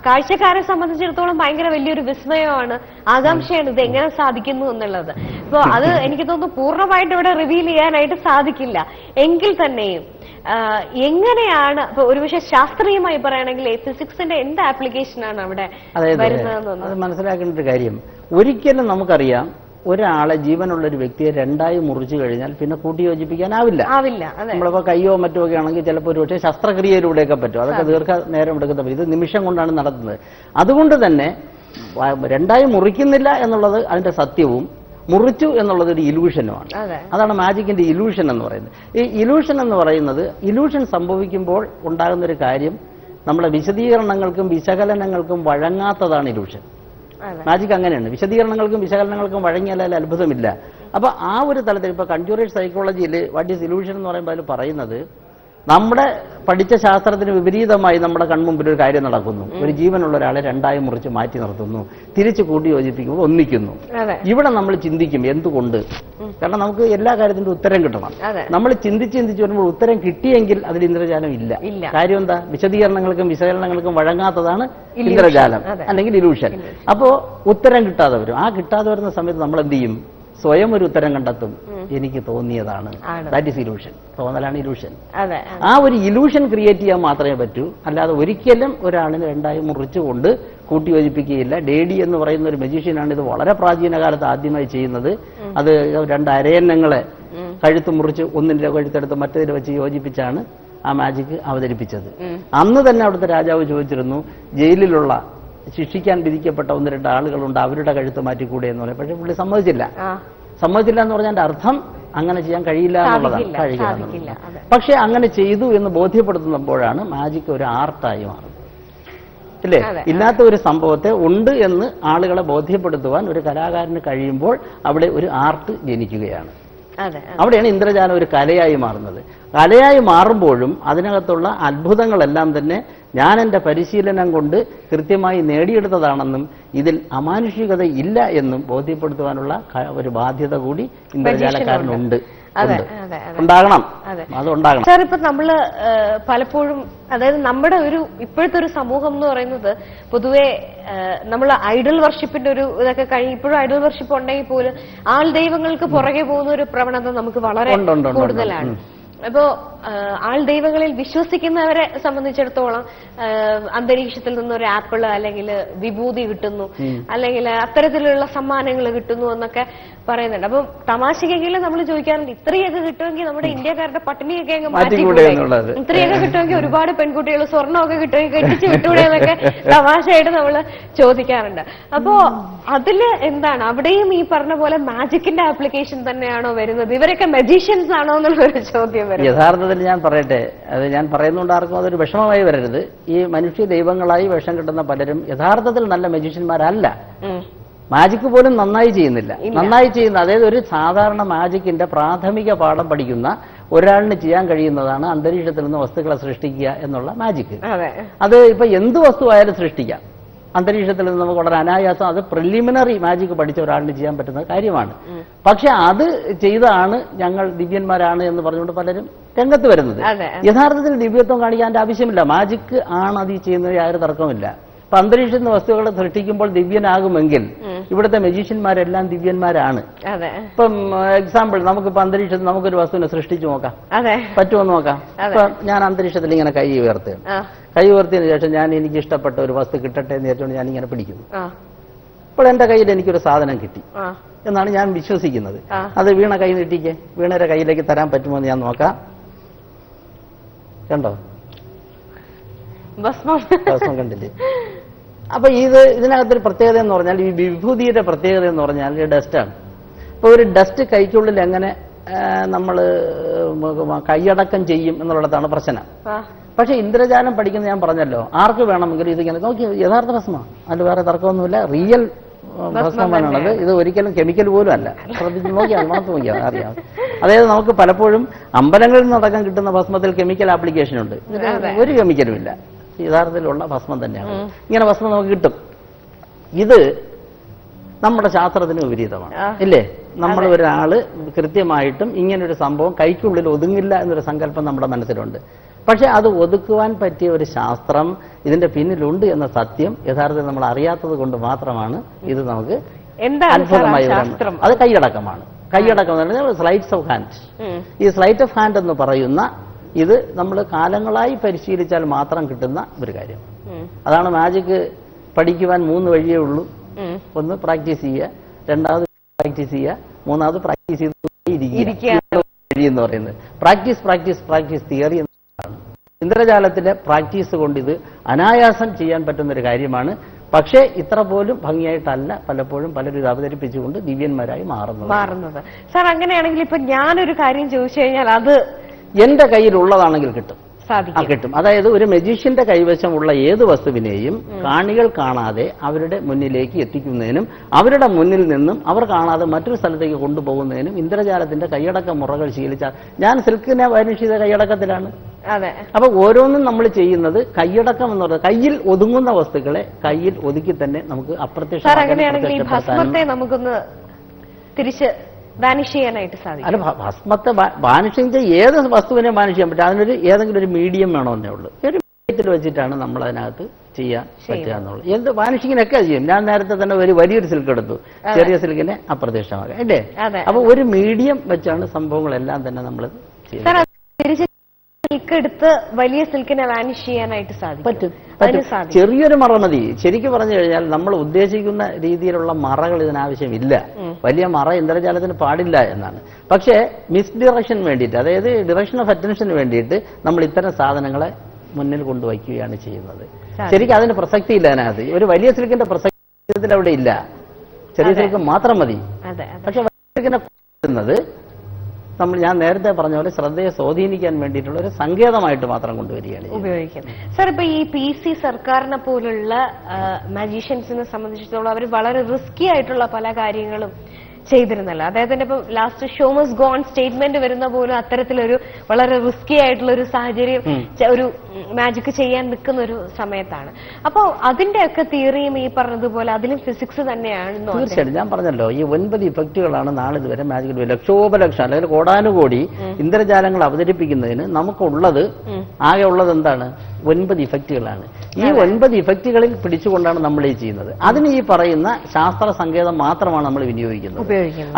കാഴ്ചക്കാരെ സംബന്ധിച്ചിടത്തോളം ഭയങ്കര വലിയൊരു വിസ്മയമാണ്, ആകാംക്ഷയാണ് ഇത് എങ്ങനെ സാധിക്കുന്നു എന്നുള്ളത്. ഇപ്പൊ അത് എനിക്ക് തോന്നുന്നു പൂർണ്ണമായിട്ട് ഇവിടെ റിവീൽ ചെയ്യാനായിട്ട് സാധിക്കില്ല. എങ്കിൽ തന്നെയും എങ്ങനെയാണ് ഇപ്പൊ ഒരുപക്ഷെ ശാസ്ത്രീയമായി പറയുകയാണെങ്കിൽ ഫിസിക്സിന്റെ എന്ത് ആപ്ലിക്കേഷനാണ് അവിടെ വരുന്നതെന്ന് അത് മനസ്സിലാക്കേണ്ട ഒരു കാര്യം. ഒരിക്കലും നമുക്കറിയാം ഒരാളെ, ജീവനുള്ള ഒരു വ്യക്തിയെ രണ്ടായി മുറിച്ചു കഴിഞ്ഞാൽ പിന്നെ കൂട്ടിയോജിപ്പിക്കാനാവില്ല. നമ്മളിപ്പോ കയ്യോ മറ്റോ ഒക്കെ ആണെങ്കിൽ ചിലപ്പോൾ ഒരു പക്ഷേ ശസ്ത്രക്രിയയിലൂടെയൊക്കെ പറ്റും. അതൊക്കെ ദീർഘനേരം എടുക്കുന്ന, ഇത് നിമിഷം കൊണ്ടാണ് നടത്തുന്നത്. അതുകൊണ്ട് തന്നെ രണ്ടായി മുറിക്കുന്നില്ല എന്നുള്ളത് അതിന്റെ സത്യവും, മുറിച്ചു എന്നുള്ളത് ഒരു ഇലൂഷനുമാണ്. അതാണ് മാജിക്കിന്റെ ഇലൂഷൻ എന്ന് പറയുന്നത്. ഈ ഇലൂഷൻ എന്ന് പറയുന്നത്, ഇലൂഷൻ സംഭവിക്കുമ്പോൾ ഉണ്ടാകുന്ന ഒരു കാര്യം നമ്മുടെ വിശദീകരണങ്ങൾക്കും വിശകലനങ്ങൾക്കും വഴങ്ങാത്തതാണ് ഇലൂഷൻ. മാജിക് അങ്ങനെയാണ്, വിശദീകരണങ്ങൾക്കും വിശകലനങ്ങൾക്കും വഴങ്ങിയാൽ അത്ഭുതമില്ല. അപ്പൊ ആ ഒരു തലത്തിൽ ഇപ്പൊ കൺജ്യൂറേറ്റ് സൈക്കോളജിയിൽ വാട്ട് ഈസ് ഇലൂഷൻ എന്ന് പറയുമ്പോൾ അതിൽ പറയുന്നത്, നമ്മുടെ പഠിച്ച ശാസ്ത്രത്തിന് വിപരീതമായി നമ്മുടെ കൺമുമ്പിൽ ഒരു കാര്യം നടക്കുന്നു. ഒരു ജീവനുള്ള ഒരാളെ രണ്ടായി മുറിച്ച് മാറ്റി നിർത്തുന്നു, തിരിച്ചു കൂട്ടി യോജിപ്പിക്കുമ്പോൾ ഒന്നിക്കുന്നു. ഇവിടെ നമ്മൾ ചിന്തിക്കും എന്തുകൊണ്ട്? കാരണം നമുക്ക് എല്ലാ കാര്യത്തിൻ്റെ ഉത്തരം കിട്ടണം. നമ്മൾ ചിന്തിച്ച് വരുമ്പോൾ ഉത്തരം കിട്ടിയെങ്കിൽ അതിൽ ഇന്ദ്രജാലം ഇല്ല. കാര്യം എന്താ? വിശദീകരണങ്ങൾക്കും വിശകലനങ്ങൾക്കും വഴങ്ങാത്തതാണ് ഇന്ദ്രജാലം, അല്ലെങ്കിൽ ഇലൂഷൻ. അപ്പോ ഉത്തരം കിട്ടാതെ വരും. ആ കിട്ടാതെ വരുന്ന സമയത്ത് നമ്മൾ എന്ത് ചെയ്യും? സ്വയം ഒരു ഉത്തരം കണ്ടെത്തും. എനിക്ക് തോന്നിയതാണ്, ദാറ്റ് ഈസ് ഇലൂഷൻ. തോന്നലാണ് ഇലൂഷൻ. ആ ഒരു ഇലൂഷൻ ക്രിയേറ്റ് ചെയ്യാൻ മാത്രമേ പറ്റൂ. അല്ലാതെ ഒരിക്കലും ഒരാളിനെ രണ്ടായി മുറിച്ചുകൊണ്ട് കൂട്ടിയോജിപ്പിക്കുകയില്ല. ഡേഡി എന്ന് പറയുന്ന ഒരു മജീഷ്യനാണ് ഇത് വളരെ പ്രാചീന കാലത്ത് ആദ്യമായി ചെയ്യുന്നത്. അത് രണ്ട് അരയന്നങ്ങളെ കഴുത്ത് മുറിച്ച് ഒന്നിന്റെ കഴുത്തെടുത്ത് മറ്റേതിൽ വെച്ച് യോജിപ്പിച്ചാണ് ആ മാജിക് അവതരിപ്പിച്ചത്. അന്ന് തന്നെ അവിടുത്തെ രാജാവ് ചോദിച്ചിരുന്നു, ജയിലിലുള്ള ശിക്ഷിക്കാൻ വിധിക്കപ്പെട്ട 1-2 ആളുകളുണ്ട്, അവരുടെ കഴുത്ത് മാറ്റിക്കൂടെ എന്ന് പറയും. പക്ഷെ പുള്ളി സമ്മതിച്ചില്ല എന്ന് പറഞ്ഞാൽ അർത്ഥം അങ്ങനെ ചെയ്യാൻ കഴിയില്ല എന്നുള്ളതാണ്. പക്ഷെ അങ്ങനെ ചെയ്തു എന്ന് ബോധ്യപ്പെടുത്തുമ്പോഴാണ് മാജിക് ഒരു ആർട്ടായി മാറുന്നത്, അല്ലേ? ഇല്ലാത്ത ഒരു സംഭവത്തെ ഉണ്ട് എന്ന് ആളുകളെ ബോധ്യപ്പെടുത്തുവാൻ ഒരു കലാകാരന് കഴിയുമ്പോൾ അവിടെ ഒരു ആർട്ട് ജനിക്കുകയാണ്. അവിടെയാണ് ഇന്ദ്രജാലം ഒരു കലയായി മാറുന്നത്. കലയായി മാറുമ്പോഴും അതിനകത്തുള്ള അത്ഭുതങ്ങളെല്ലാം തന്നെ ഞാൻ എൻ്റെ പരിശീലനം കൊണ്ട് കൃത്യമായി നേടിയെടുത്തതാണെന്നും ഇതിൽ അമാനുഷികത ഇല്ല എന്നും ബോധ്യപ്പെടുത്തുവാനുള്ള ഒരു ബാധ്യത കൂടി ഇന്ദ്രജാലക്കാരനുണ്ട്, ഉണ്ടാകണം. അതുണ്ടാകണം. സാർ, ഇപ്പൊ നമ്മള് പലപ്പോഴും, അതായത് നമ്മുടെ ഇപ്പോഴത്തെ ഒരു സമൂഹം എന്ന് പറയുന്നത് പൊതുവെ നമ്മൾ ഐഡൽ വർഷിപ്പിന്റെ ഒരു ഇതൊക്കെ കഴിഞ്ഞ് ഇപ്പോഴും ഐഡൽ വർഷിപ്പ് ഉണ്ടെങ്കിൽ പോലും ആൾ ദൈവങ്ങൾക്ക് പുറകെ പോകുന്ന ഒരു പ്രവണത നമുക്ക് വളരെ കൂടുതലാണ്. അപ്പോ ആൾ ദൈവങ്ങളിൽ വിശ്വസിക്കുന്നവരെ സംബന്ധിച്ചിടത്തോളം അന്തരീക്ഷത്തിൽ നിന്നൊരു ആപ്പിള് അല്ലെങ്കിൽ വിഭൂതി കിട്ടുന്നു, അല്ലെങ്കിൽ അത്തരത്തിലുള്ള സമ്മാനങ്ങൾ കിട്ടുന്നു എന്നൊക്കെ പറയുന്നുണ്ട്. അപ്പൊ തമാശക്കെങ്കിലും നമ്മൾ ചോദിക്കാറുണ്ട്, ഇത്രയൊക്കെ കിട്ടുമെങ്കിൽ നമ്മുടെ ഇന്ത്യക്കാരുടെ പട്ടിണിയൊക്കെ അങ്ങ് മാറ്റിക്കൂടെ, ഇത്രയൊക്കെ കിട്ടുമെങ്കിൽ ഒരുപാട് പെൺകുട്ടികൾ സ്വർണ്ണമൊക്കെ കിട്ടുമെങ്കിൽ കെട്ടിച്ചു വിട്ടൂടെ എന്നൊക്കെ തമാശയായിട്ട് നമ്മൾ ചോദിക്കാറുണ്ട്. അപ്പോ അതില് എന്താണ് അവിടെയും ഈ പറഞ്ഞ പോലെ മാജിക്കിന്റെ ആപ്ലിക്കേഷൻ തന്നെയാണോ വരുന്നത്? ഇവരൊക്കെ മജീഷ്യൻസ് ആണോ എന്നുള്ളൊരു ചോദ്യം വരും. യഥാർത്ഥത്തിൽ ഞാൻ പറയട്ടെ, അത് ഞാൻ പറയുന്നുണ്ട്, ആർക്കും അതൊരു വിഷമമായി വരരുത്. ഈ മനുഷ്യ ദൈവങ്ങളായി വേഷം കിട്ടുന്ന പലരും യഥാർത്ഥത്തിൽ നല്ല മജീഷ്യന്മാരല്ല. മാജിക് പോലും നന്നായി ചെയ്യുന്നില്ല. നന്നായി ചെയ്യുന്ന, അതായത് ഒരു സാധാരണ മാജിക്കിന്റെ പ്രാഥമിക പാഠം പഠിക്കുന്ന ഒരാളിന് ചെയ്യാൻ കഴിയുന്നതാണ് അന്തരീക്ഷത്തിൽ നിന്ന് വസ്തുക്കളെ സൃഷ്ടിക്കുക എന്നുള്ള മാജിക്. അത് ഇപ്പൊ എന്ത് വസ്തുവായാലും സൃഷ്ടിക്കാം. അന്തരീക്ഷത്തിൽ നിന്ന് നമുക്ക് വളരെ അനായാസം, അത് പ്രിലിമിനറി മാജിക് പഠിച്ച ഒരാളിന് ചെയ്യാൻ പറ്റുന്ന കാര്യമാണ്. പക്ഷെ അത് ചെയ്താണ് ഞങ്ങൾ ദിവ്യന്മാരാണ് എന്ന് പറഞ്ഞുകൊണ്ട് പലരും രംഗത്ത് വരുന്നത്. യഥാർത്ഥത്തിൽ ദിവ്യത്വം കാണിക്കാൻ ആവശ്യമില്ല, മാജിക് ആണ് അത് ചെയ്യുന്നത്, യാതൊരു തർക്കമില്ല. അപ്പൊ അന്തരീക്ഷത്തിൽ നിന്ന് വസ്തുക്കളെ സൃഷ്ടിക്കുമ്പോൾ ദിവ്യനാകുമെങ്കിൽ ഇവിടുത്തെ മജീഷ്യന്മാരെല്ലാം ദിവ്യന്മാരാണ്. ഇപ്പം എക്സാമ്പിൾ, നമുക്കിപ്പോ അന്തരീക്ഷത്തിൽ നമുക്കൊരു വസ്തുവിനെ സൃഷ്ടിച്ചു നോക്കാം, പറ്റുമോ നോക്കാം. ഇപ്പൊ ഞാൻ അന്തരീക്ഷത്തിൽ ഇങ്ങനെ കൈ ഉയർത്തുകയാണ്. കൈ ഉയർത്തിയതിനു ശേഷം ഞാൻ എനിക്ക് ഇഷ്ടപ്പെട്ട ഒരു വസ്തു കിട്ടട്ടെ എന്ന് വിചാരിച്ചുകൊണ്ട് ഞാൻ ഇങ്ങനെ പിടിക്കുന്നു. അപ്പോൾ എന്റെ കയ്യിൽ എനിക്കൊരു സാധനം കിട്ടി എന്നാണ് ഞാൻ വിശ്വസിക്കുന്നത്. അത് വീണ കൈ നീട്ടിക്കേ, വീണയുടെ കയ്യിലേക്ക് തരാൻ പറ്റുമോ എന്ന് ഞാൻ നോക്കാം. കണ്ടോ, ഭസ്മം കണ്ടില്ലേ? അപ്പൊ ഇതിനകത്തൊരു പ്രത്യേകത എന്ന് പറഞ്ഞാൽ, ഈ വിഭൂതിയുടെ പ്രത്യേകത എന്ന് പറഞ്ഞാൽ ഡസ്റ്റാണ്. അപ്പൊ ഒരു ഡസ്റ്റ് കൈക്കുള്ളിൽ എങ്ങനെ നമ്മൾ കൈയടക്കം ചെയ്യും എന്നുള്ളതാണ് പ്രശ്നം. പക്ഷെ ഇന്ദ്രജാലം പഠിക്കുന്ന ഞാൻ പറഞ്ഞല്ലോ, ആർക്ക് വേണമെങ്കിലും ഇതിങ്ങനെ നോക്കി യഥാർത്ഥ ഭസ്മം, അതിൽ വേറെ തർക്കമൊന്നുമില്ല, റിയൽ ഭസ്മമാണത്. ഇത് ഒരിക്കലും കെമിക്കൽ പോലും അല്ല. ശ്രദ്ധിച്ച് നോക്കിയാൽ മാത്രം നോക്കിയാൽ അറിയാം. അതായത് നമുക്ക് പലപ്പോഴും അമ്പലങ്ങളിൽ നിന്നടക്കം കിട്ടുന്ന ഭസ്മത്തിൽ കെമിക്കൽ ആപ്ലിക്കേഷൻ ഉണ്ട്, ഒരു കെമിക്കലും ഇല്ല, യഥാർത്ഥത്തിലുള്ള ഭസ്മം തന്നെയാണ്. ഇങ്ങനെ ഭസ്മം നമുക്ക് കിട്ടും. ഇത് നമ്മുടെ ശാസ്ത്രത്തിന് വിപരീതമാണ്, ഇല്ലേ? നമ്മൾ ഒരാള് കൃത്യമായിട്ടും ഇങ്ങനൊരു സംഭവം കൈക്കുള്ളിൽ ഒതുങ്ങില്ല എന്നൊരു സങ്കല്പം നമ്മുടെ മനസ്സിലുണ്ട്. പക്ഷെ അത് ഒതുക്കുവാൻ പറ്റിയ ഒരു ശാസ്ത്രം ഇതിന്റെ പിന്നിലുണ്ട് എന്ന സത്യം യഥാർത്ഥത്തിൽ നമ്മൾ അറിയാത്തത് കൊണ്ട് മാത്രമാണ് ഇത് നമുക്ക് അത്ഭുതമായി വരുന്നത്. അത് കൈയടക്കമാണ്. കൈയടക്കം എന്ന് പറഞ്ഞാൽ സ്ലൈറ്റ്സ് ഓഫ് ഹാൻഡ്. ഈ സ്ലൈറ്റ് ഓഫ് ഹാൻഡ് എന്ന് പറയുന്ന ഇത് നമ്മൾ കാലങ്ങളായി പരിശീലിച്ചാൽ മാത്രം കിട്ടുന്ന ഒരു കാര്യം. അതാണ് മാജിക് പഠിക്കുവാൻ 3 വഴിയേ ഉള്ളൂ. ഒന്ന് പ്രാക്ടീസ് ചെയ്യുക, രണ്ടാമത് പ്രാക്ടീസ് ചെയ്യുക, മൂന്നാമത് പ്രാക്ടീസ് ചെയ്ത് വഴി എന്ന് പറയുന്നത്. പ്രാക്ടീസ് പ്രാക്ടീസ് പ്രാക്ടീസ് തിയറി എന്നതാണ്. ഇന്ദ്രജാലത്തിന്റെ പ്രാക്ടീസ് കൊണ്ട് ഇത് അനായാസം ചെയ്യാൻ പറ്റുന്ന ഒരു കാര്യമാണ്. പക്ഷേ ഇത്ര പോലും ഭംഗിയായിട്ടല്ല പലപ്പോഴും പലരും ഇത് അവതരിപ്പിച്ചുകൊണ്ട് ദിവ്യന്മാരായി മാറുന്നത്. സാർ, അങ്ങനെയാണെങ്കിൽ ഇപ്പൊ ഞാനൊരു കാര്യം ചോദിച്ചു കഴിഞ്ഞാൽ അത് എന്റെ കയ്യിലുള്ളതാണെങ്കിൽ കിട്ടും. കിട്ടും. അതായത് ഒരു മജീഷ്യന്റെ കൈവശമുള്ള ഏത് വസ്തുവിനെയും കാണികൾ കാണാതെ അവരുടെ മുന്നിലേക്ക് എത്തിക്കുന്നതിനും അവരുടെ മുന്നിൽ നിന്നും അവർ കാണാതെ മറ്റൊരു സ്ഥലത്തേക്ക് കൊണ്ടുപോകുന്നതിനും ഇന്ദ്രജാലത്തിന്റെ കൈയടക്ക മുറകൾ ശീലിച്ചാൽ, ഞാൻ സിൽക്കിനെ വാനിഷ് ചെയ്ത കൈയടക്കത്തിലാണ്. അപ്പൊ ഓരോന്നും നമ്മൾ ചെയ്യുന്നത് കൈയടക്കം എന്ന് പറയുന്നത് കയ്യിൽ ഒതുങ്ങുന്ന വസ്തുക്കളെ കയ്യിൽ ഒതുക്കി തന്നെ നമുക്ക് അപ്രത്യക്ഷമാക്കാൻ നമുക്കൊന്ന് തിരിച്ച് വാനിഷ് ചെയ്യാനായിട്ട് സാധിക്കും. അല്ല, ഭസ്മത്തെ വാനിഷിങ് ഏത് വസ്തുവിനെ വാനിഷ് ചെയ്യാൻ പറ്റും. അതിനൊരു ഏതെങ്കിലും ഒരു മീഡിയം വേണമെന്നേ ഉള്ളൂ. ഒരു മീഡിയത്തിൽ വെച്ചിട്ടാണ് നമ്മൾ അതിനകത്ത് ചെയ്യാൻ പറ്റുക എന്നുള്ളത്. എന്ത് വാനിഷിങ്ങിനൊക്കെ ചെയ്യും. ഞാൻ നേരത്തെ തന്നെ ഒരു വലിയൊരു സിൽക്ക് എടുത്തു, ചെറിയ സിൽക്കിനെ അപ്രത്യക്ഷമാക്കുക, അല്ലേ? അപ്പൊ ഒരു മീഡിയം വെച്ചാണ് സംഭവങ്ങളെല്ലാം തന്നെ നമ്മൾ ചെയ്യുന്നത്. സിൽക്ക് എടുത്ത് വലിയ സിൽക്കിനെ വാനിഷ് ചെയ്യാനായിട്ട് പറ്റും. ചെറിയൊരു മറ മതി. ശരിക്കും പറഞ്ഞു കഴിഞ്ഞാൽ നമ്മൾ ഉദ്ദേശിക്കുന്ന രീതിയിലുള്ള മറകൾ ഇതിനാവശ്യമില്ല. വലിയ മറ ഇന്ദ്രജാലത്തിന് പാടില്ല എന്നാണ്. പക്ഷേ മിസ്ഡിറക്ഷൻ വേണ്ടിയിട്ട്, അതായത് ഡിറക്ഷൻ ഓഫ് അറ്റൻഷന് വേണ്ടിയിട്ട് നമ്മൾ ഇത്തരം സാധനങ്ങളെ മുന്നിൽ കൊണ്ടുവയ്ക്കുകയാണ് ചെയ്യുന്നത്. ശരിക്കും അതിന് പ്രസക്തി ഇല്ല അതിനകത്ത്. ഒരു വലിയ സിൽക്കിന്റെ പ്രസക്തി അവിടെ ഇല്ല. ചെറിയ സിൽക്ക് മാത്രം മതി. പക്ഷെ വലിയ സിൽക്കിനെ ഞാൻ നേരത്തെ പറഞ്ഞ പോലെ ശ്രദ്ധയെ സ്വാധീനിക്കാൻ വേണ്ടിയിട്ടുള്ള ഒരു സങ്കേതമായിട്ട് മാത്രം കൊണ്ടുവരികയാണ് ഉപയോഗിക്കുന്നത്. സാർ, ഇപ്പൊ ഈ PC സർക്കാരിനെ പോലുള്ള മജീഷ്യൻസിനെ സംബന്ധിച്ചിടത്തോളം അവർ വളരെ റിസ്കി ആയിട്ടുള്ള പല കാര്യങ്ങളും ചെയ്തിരുന്നല്ലോ. അതായത് ഇപ്പൊ last show must go on statement വരുന്ന പോലും അത്തരത്തിലൊരു വളരെ റിസ്കി ആയിട്ടുള്ള ഒരു സാഹചര്യം ഒരു മാജിക് ചെയ്യാൻ നിൽക്കുന്ന ഒരു സമയത്താണ്. അപ്പൊ അതിന്റെയൊക്കെ തിയറിയും ഈ പറഞ്ഞതുപോലെ അതിലും ഫിസിക്സ് തന്നെയാണെന്നോ? തീർച്ചയായിട്ടും. ഞാൻ പറഞ്ഞല്ലോ, ഈ 9 ഇഫക്റ്റുകളാണ് നാളിതുവരെ മാജിക്കിൽ ലക്ഷോപലക്ഷം അല്ലെങ്കിൽ കോടാനുകോടി ഇന്ദ്രജാലങ്ങൾ അവതരിപ്പിക്കുന്നതിന് നമുക്കുള്ളത്. ആകെ ഉള്ളത് എന്താണ്? 9 ഇഫക്റ്റുകളാണ്. ഈ 9 ഇഫക്റ്റുകളിൽ പിടിച്ചുകൊണ്ടാണ് നമ്മൾ ഈ ചെയ്യുന്നത്. അതിന് ഈ പറയുന്ന ശാസ്ത്ര സങ്കേതം മാത്രമാണ് നമ്മൾ വിനിയോഗിക്കുന്നത്.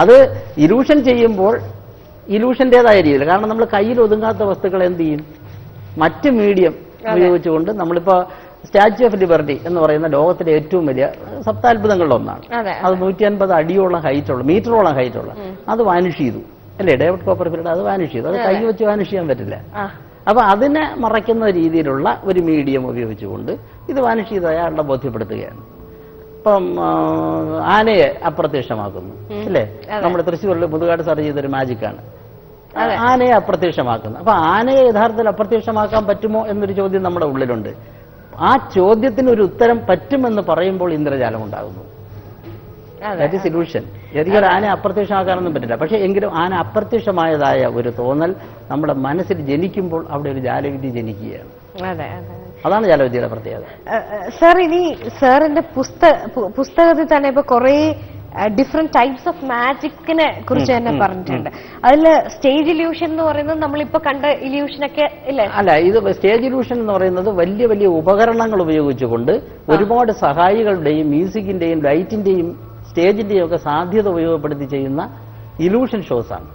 അത് ഇലൂഷൻ ചെയ്യുമ്പോൾ ഇലൂഷന്റേതായ രീതിയിൽ, കാരണം നമ്മൾ കയ്യിൽ ഒതുങ്ങാത്ത വസ്തുക്കൾ എന്ത് ചെയ്യും? മറ്റ് മീഡിയം ഉപയോഗിച്ചുകൊണ്ട് നമ്മളിപ്പോ സ്റ്റാച്യു ഓഫ് ലിബർട്ടി എന്ന് പറയുന്ന ലോകത്തിലെ ഏറ്റവും വലിയ സപ്താത്ഭുതങ്ങളിൽ ഒന്നാണ്. അത് 150 അടിയോളം ഹൈറ്റുള്ള, മീറ്ററോളം ഹൈറ്റുള്ള, അത് വാനിഷ് ചെയ്തു, അല്ലേ? ഡേവിഡ് കോപ്പർഫീൽഡ് അത് വാനിഷ് ചെയ്തു. അത് കൈ വെച്ച് വാനിഷ് ചെയ്യാൻ പറ്റില്ല. അപ്പൊ അതിനെ മറയ്ക്കുന്ന രീതിയിലുള്ള ഒരു മീഡിയം ഉപയോഗിച്ചുകൊണ്ട് ഇത് വാനിഷ് ചെയ്ത് അയാളുടെ ബോധ്യപ്പെടുത്തുകയാണ്. ഇപ്പം ആനയെ അപ്രത്യക്ഷമാക്കുന്നു, അല്ലേ? നമ്മുടെ തൃശ്ശൂരിൽ മുതുകാട് സാർ ചെയ്തൊരു മാജിക്കാണ് ആനയെ അപ്രത്യക്ഷമാക്കുന്നത്. അപ്പൊ ആനയെ യഥാർത്ഥത്തിൽ അപ്രത്യക്ഷമാക്കാൻ പറ്റുമോ എന്നൊരു ചോദ്യം നമ്മുടെ ഉള്ളിലുണ്ട്. ആ ചോദ്യത്തിന് ഒരു ഉത്തരം പറ്റുമെന്ന് പറയുമ്പോൾ ഇന്ദ്രജാലം ഉണ്ടാകുന്നു. That is illusion. ശരിക്കും ആന അപ്രത്യക്ഷമാക്കാനൊന്നും പറ്റില്ല. പക്ഷെ എങ്കിലും ആന അപ്രത്യക്ഷമായതായ ഒരു തോന്നൽ നമ്മുടെ മനസ്സിൽ ജനിക്കുമ്പോൾ അവിടെ ഒരു ജാലവിദ്യ ജനിക്കുകയാണ്. അതാണ് ജാലവിദ്യയുടെ പ്രത്യേകത. സാർ, ഇനി സാറിന്റെ പുസ്തകത്തിൽ തന്നെ ഇപ്പൊ കുറെ ഡിഫറെന്റ് ടൈപ്സ് ഓഫ് മാജിക്കിനെ കുറിച്ച് തന്നെ പറഞ്ഞിട്ടുണ്ട്. അതിൽ സ്റ്റേജ് ഇല്യൂഷൻ എന്ന് പറയുന്നത് നമ്മളിപ്പോ കണ്ട ഇല്യൂഷനൊക്കെ ഇല്ലേ? അല്ല, ഇത് സ്റ്റേജ് ഇല്യൂഷൻ എന്ന് പറയുന്നത് വലിയ വലിയ ഉപകരണങ്ങൾ ഉപയോഗിച്ചുകൊണ്ട് ഒരുപാട് സഹായികളുടെയും മ്യൂസിക്കിന്റെയും ലൈറ്റിന്റെയും സ്റ്റേജിന്റെയും ഒക്കെ സാധ്യത ഉപയോഗപ്പെടുത്തി ചെയ്യുന്ന ഇലൂഷൻ ഷോസ് ആണ്.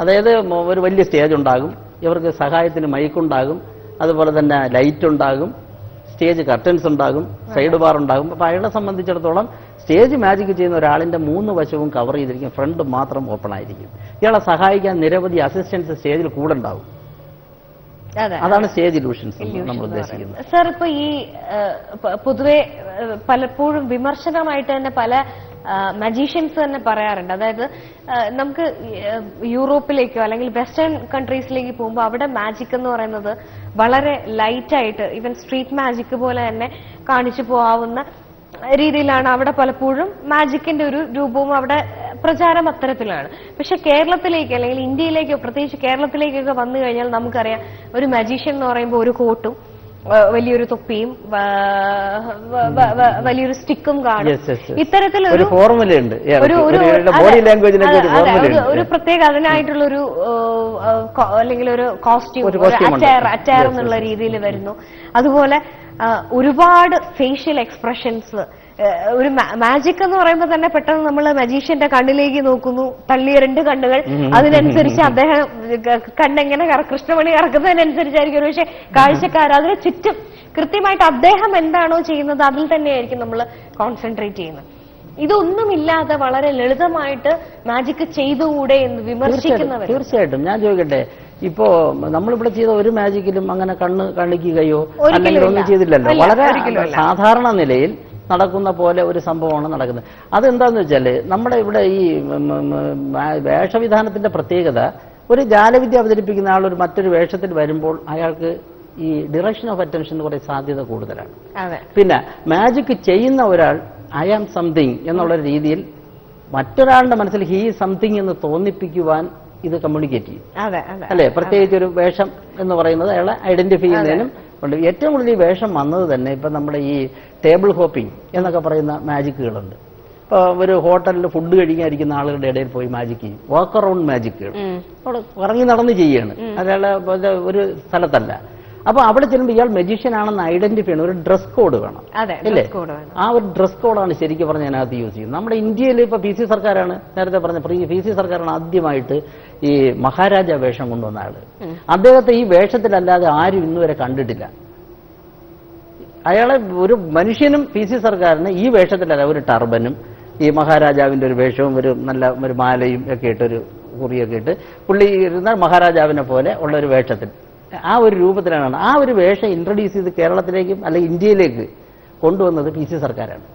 അതായത് ഒരു വലിയ സ്റ്റേജ് ഉണ്ടാകും, ഇവർക്ക് സഹായത്തിന് മൈക്കുണ്ടാകും, അതുപോലെ തന്നെ ലൈറ്റ് ഉണ്ടാകും, സ്റ്റേജ് കർട്ടൻസ് ഉണ്ടാകും, സൈഡ് ബാർ ഉണ്ടാകും. അപ്പൊ അയാളെ സംബന്ധിച്ചിടത്തോളം സ്റ്റേജ് മാജിക് ചെയ്യുന്ന ഒരാളിന്റെ 3 വശവും കവർ ചെയ്തിരിക്കും, ഫ്രണ്ട് മാത്രം ഓപ്പൺ ആയിരിക്കും. ഇയാളെ സഹായിക്കാൻ നിരവധി അസിസ്റ്റൻസ് സ്റ്റേജിൽ കൂടെ ഉണ്ടാവും. അതാണ് സ്റ്റേജ് ഇലൂഷൻസ് നമ്മൾ ഉദ്ദേശിക്കുന്നത്. സാർ, ഇപ്പൊ ഈ പൊതുവെ പലപ്പോഴും വിമർശനമായിട്ട് തന്നെ പല മജീഷ്യൻസ് തന്നെ പറയാറുണ്ട്. അതായത് നമുക്ക് യൂറോപ്പിലേക്കോ അല്ലെങ്കിൽ വെസ്റ്റേൺ കൺട്രീസിലേക്ക് പോകുമ്പോൾ അവിടെ മാജിക് എന്ന് പറയുന്നത് വളരെ ലൈറ്റായിട്ട് ഈവൻ സ്ട്രീറ്റ് മാജിക് പോലെ തന്നെ കാണിച്ചു പോകാവുന്ന രീതിയിലാണ് അവിടെ പലപ്പോഴും മാജിക്കിന്റെ ഒരു രൂപവും അവിടെ പ്രചാരം അത്തരത്തിലാണ്. പക്ഷെ കേരളത്തിലേക്ക് അല്ലെങ്കിൽ ഇന്ത്യയിലേക്കോ പ്രത്യേകിച്ച് കേരളത്തിലേക്കൊക്കെ വന്നു കഴിഞ്ഞാൽ നമുക്കറിയാം, ഒരു മജീഷ്യൻ എന്ന് പറയുമ്പോൾ ഒരു കോട്ടും വലിയൊരു തൊപ്പിയും വലിയൊരു സ്റ്റിക്കും കാണും. ഇത്തരത്തിലൊരു ഫോർമുലയുണ്ട്, ഒരു പ്രത്യേക അതിനായിട്ടുള്ള ഒരു അല്ലെങ്കിൽ ഒരു കോസ്റ്റ്യൂം, അറ്റയർ എന്നുള്ള രീതിയിൽ വരുന്നു. അതുപോലെ ഒരുപാട് ഫേഷ്യൽ എക്സ്പ്രഷൻസ്. ഒരു മാജിക് എന്ന് പറയുമ്പോൾ തന്നെ പെട്ടെന്ന് നമ്മൾ മജീഷ്യന്റെ കണ്ണിലേക്ക് നോക്കുന്നു, തള്ളിയ 2 കണ്ണുകൾ, അതിനനുസരിച്ച് അദ്ദേഹം കണ്ണെങ്ങനെ കൃഷ്ണമണി കറക്കുന്നതിനനുസരിച്ചായിരിക്കും ഒരു പക്ഷെ കാഴ്ചക്കാർ അതിന് ചുറ്റും കൃത്യമായിട്ട് അദ്ദേഹം എന്താണോ ചെയ്യുന്നത് അതിൽ തന്നെയായിരിക്കും നമ്മൾ കോൺസെൻട്രേറ്റ് ചെയ്യുന്നത്. ഇതൊന്നുമില്ലാതെ വളരെ ലളിതമായിട്ട് മാജിക് ചെയ്തുകൂടെ എന്ന് വിമർശിക്കുന്നവർ. തീർച്ചയായിട്ടും ഞാൻ ചോദിക്കട്ടെ, ഇപ്പോ നമ്മളിവിടെ ചെയ്ത ഒരു മാജിക്കിലും അങ്ങനെ കണ്ണ് കാണിക്കുകയോ അല്ലെങ്കിൽ ഒന്നും ചെയ്തില്ലല്ലോ. വളരെ സാധാരണ നിലയിൽ നടക്കുന്ന പോലെ ഒരു സംഭവമാണ് നടക്കുന്നത്. അതെന്താന്ന് വെച്ചാല് നമ്മുടെ ഇവിടെ ഈ വേഷവിധാനത്തിന്റെ പ്രത്യേകത, ഒരു ജാലവിദ്യ അവതരിപ്പിക്കുന്ന ആൾ ഒരു മറ്റൊരു വേഷത്തിൽ വരുമ്പോൾ അയാൾക്ക് ഈ ഡിറക്ഷൻ ഓഫ് അറ്റൻഷൻ കുറെ സാധ്യത കൂടുതലാണ്. പിന്നെ മാജിക് ചെയ്യുന്ന ഒരാൾ ഐ ആം സംതിങ് എന്നുള്ള രീതിയിൽ മറ്റൊരാളുടെ മനസ്സിൽ ഹീ സംതിങ് എന്ന് തോന്നിപ്പിക്കുവാൻ ഇത് കമ്മ്യൂണിക്കേറ്റ് ചെയ്യും, അല്ലെ? പ്രത്യേകിച്ച് ഒരു വേഷം എന്ന് പറയുന്നത് അയാളെ ഐഡന്റിഫൈ ചെയ്യുന്നതിനും ഉണ്ട്. ഏറ്റവും കൂടുതൽ ഈ വേഷം വന്നത് തന്നെ ഇപ്പൊ നമ്മുടെ ഈ ടേബിൾ ഹോപ്പിംഗ് എന്നൊക്കെ പറയുന്ന മാജിക്കുകളുണ്ട്. ഇപ്പൊ ഒരു ഹോട്ടലിൽ ഫുഡ് കഴിക്കാതിരിക്കുന്ന ആളുകളുടെ ഇടയിൽ പോയി മാജിക് ചെയ്യും, വാക്ക് അറൗണ്ട് മാജിക്കുകൾ അവിടെ ഇറങ്ങി നടന്ന് ചെയ്യാണ്, അയാളെ ഒരു സ്ഥലത്തല്ല. അപ്പൊ അവിടെ ചെല്ലുമ്പോൾ ഇയാൾ മജീഷ്യൻ ആണെന്ന് ഐഡന്റിഫൈ ചെയ്യണം. ഒരു ഡ്രസ് കോഡ് വേണം, അല്ലേ? ആ ഒരു ഡ്രസ് കോഡാണ് ശരിക്കും പറഞ്ഞ അതിനകത്ത് യൂസ് ചെയ്യുന്നത്. നമ്മുടെ ഇന്ത്യയിൽ ഇപ്പൊ PC സർക്കാരാണ്, നേരത്തെ പറഞ്ഞ PC സർക്കാരാണ് ആദ്യമായിട്ട് ഈ മഹാരാജ വേഷം കൊണ്ടുവന്ന ആള്. അദ്ദേഹത്തെ ഈ വേഷത്തിലല്ലാതെ ആരും ഇന്നുവരെ കണ്ടിട്ടില്ല. അയാളെ ഒരു മനുഷ്യനും PC സർക്കാരിന് ഈ വേഷത്തിലല്ല, ഒരു ടർബനും ഈ മഹാരാജാവിന്റെ ഒരു വേഷവും ഒരു നല്ല ഒരു മാലയും ഒക്കെ ഇട്ടൊരു കുറിയൊക്കെ ഇട്ട് പുള്ളി ഇരുന്നാൽ മഹാരാജാവിനെ പോലെ ഉള്ള ഒരു വേഷത്തിൽ ആ ഒരു രൂപത്തിലാണ് ആ ഒരു വേഷം ഇൻട്രൊഡ്യൂസ് ചെയ്ത് കേരളത്തിലേക്കും അല്ലെങ്കിൽ ഇന്ത്യയിലേക്ക് കൊണ്ടുവന്നത് PC സർക്കാരാണ്.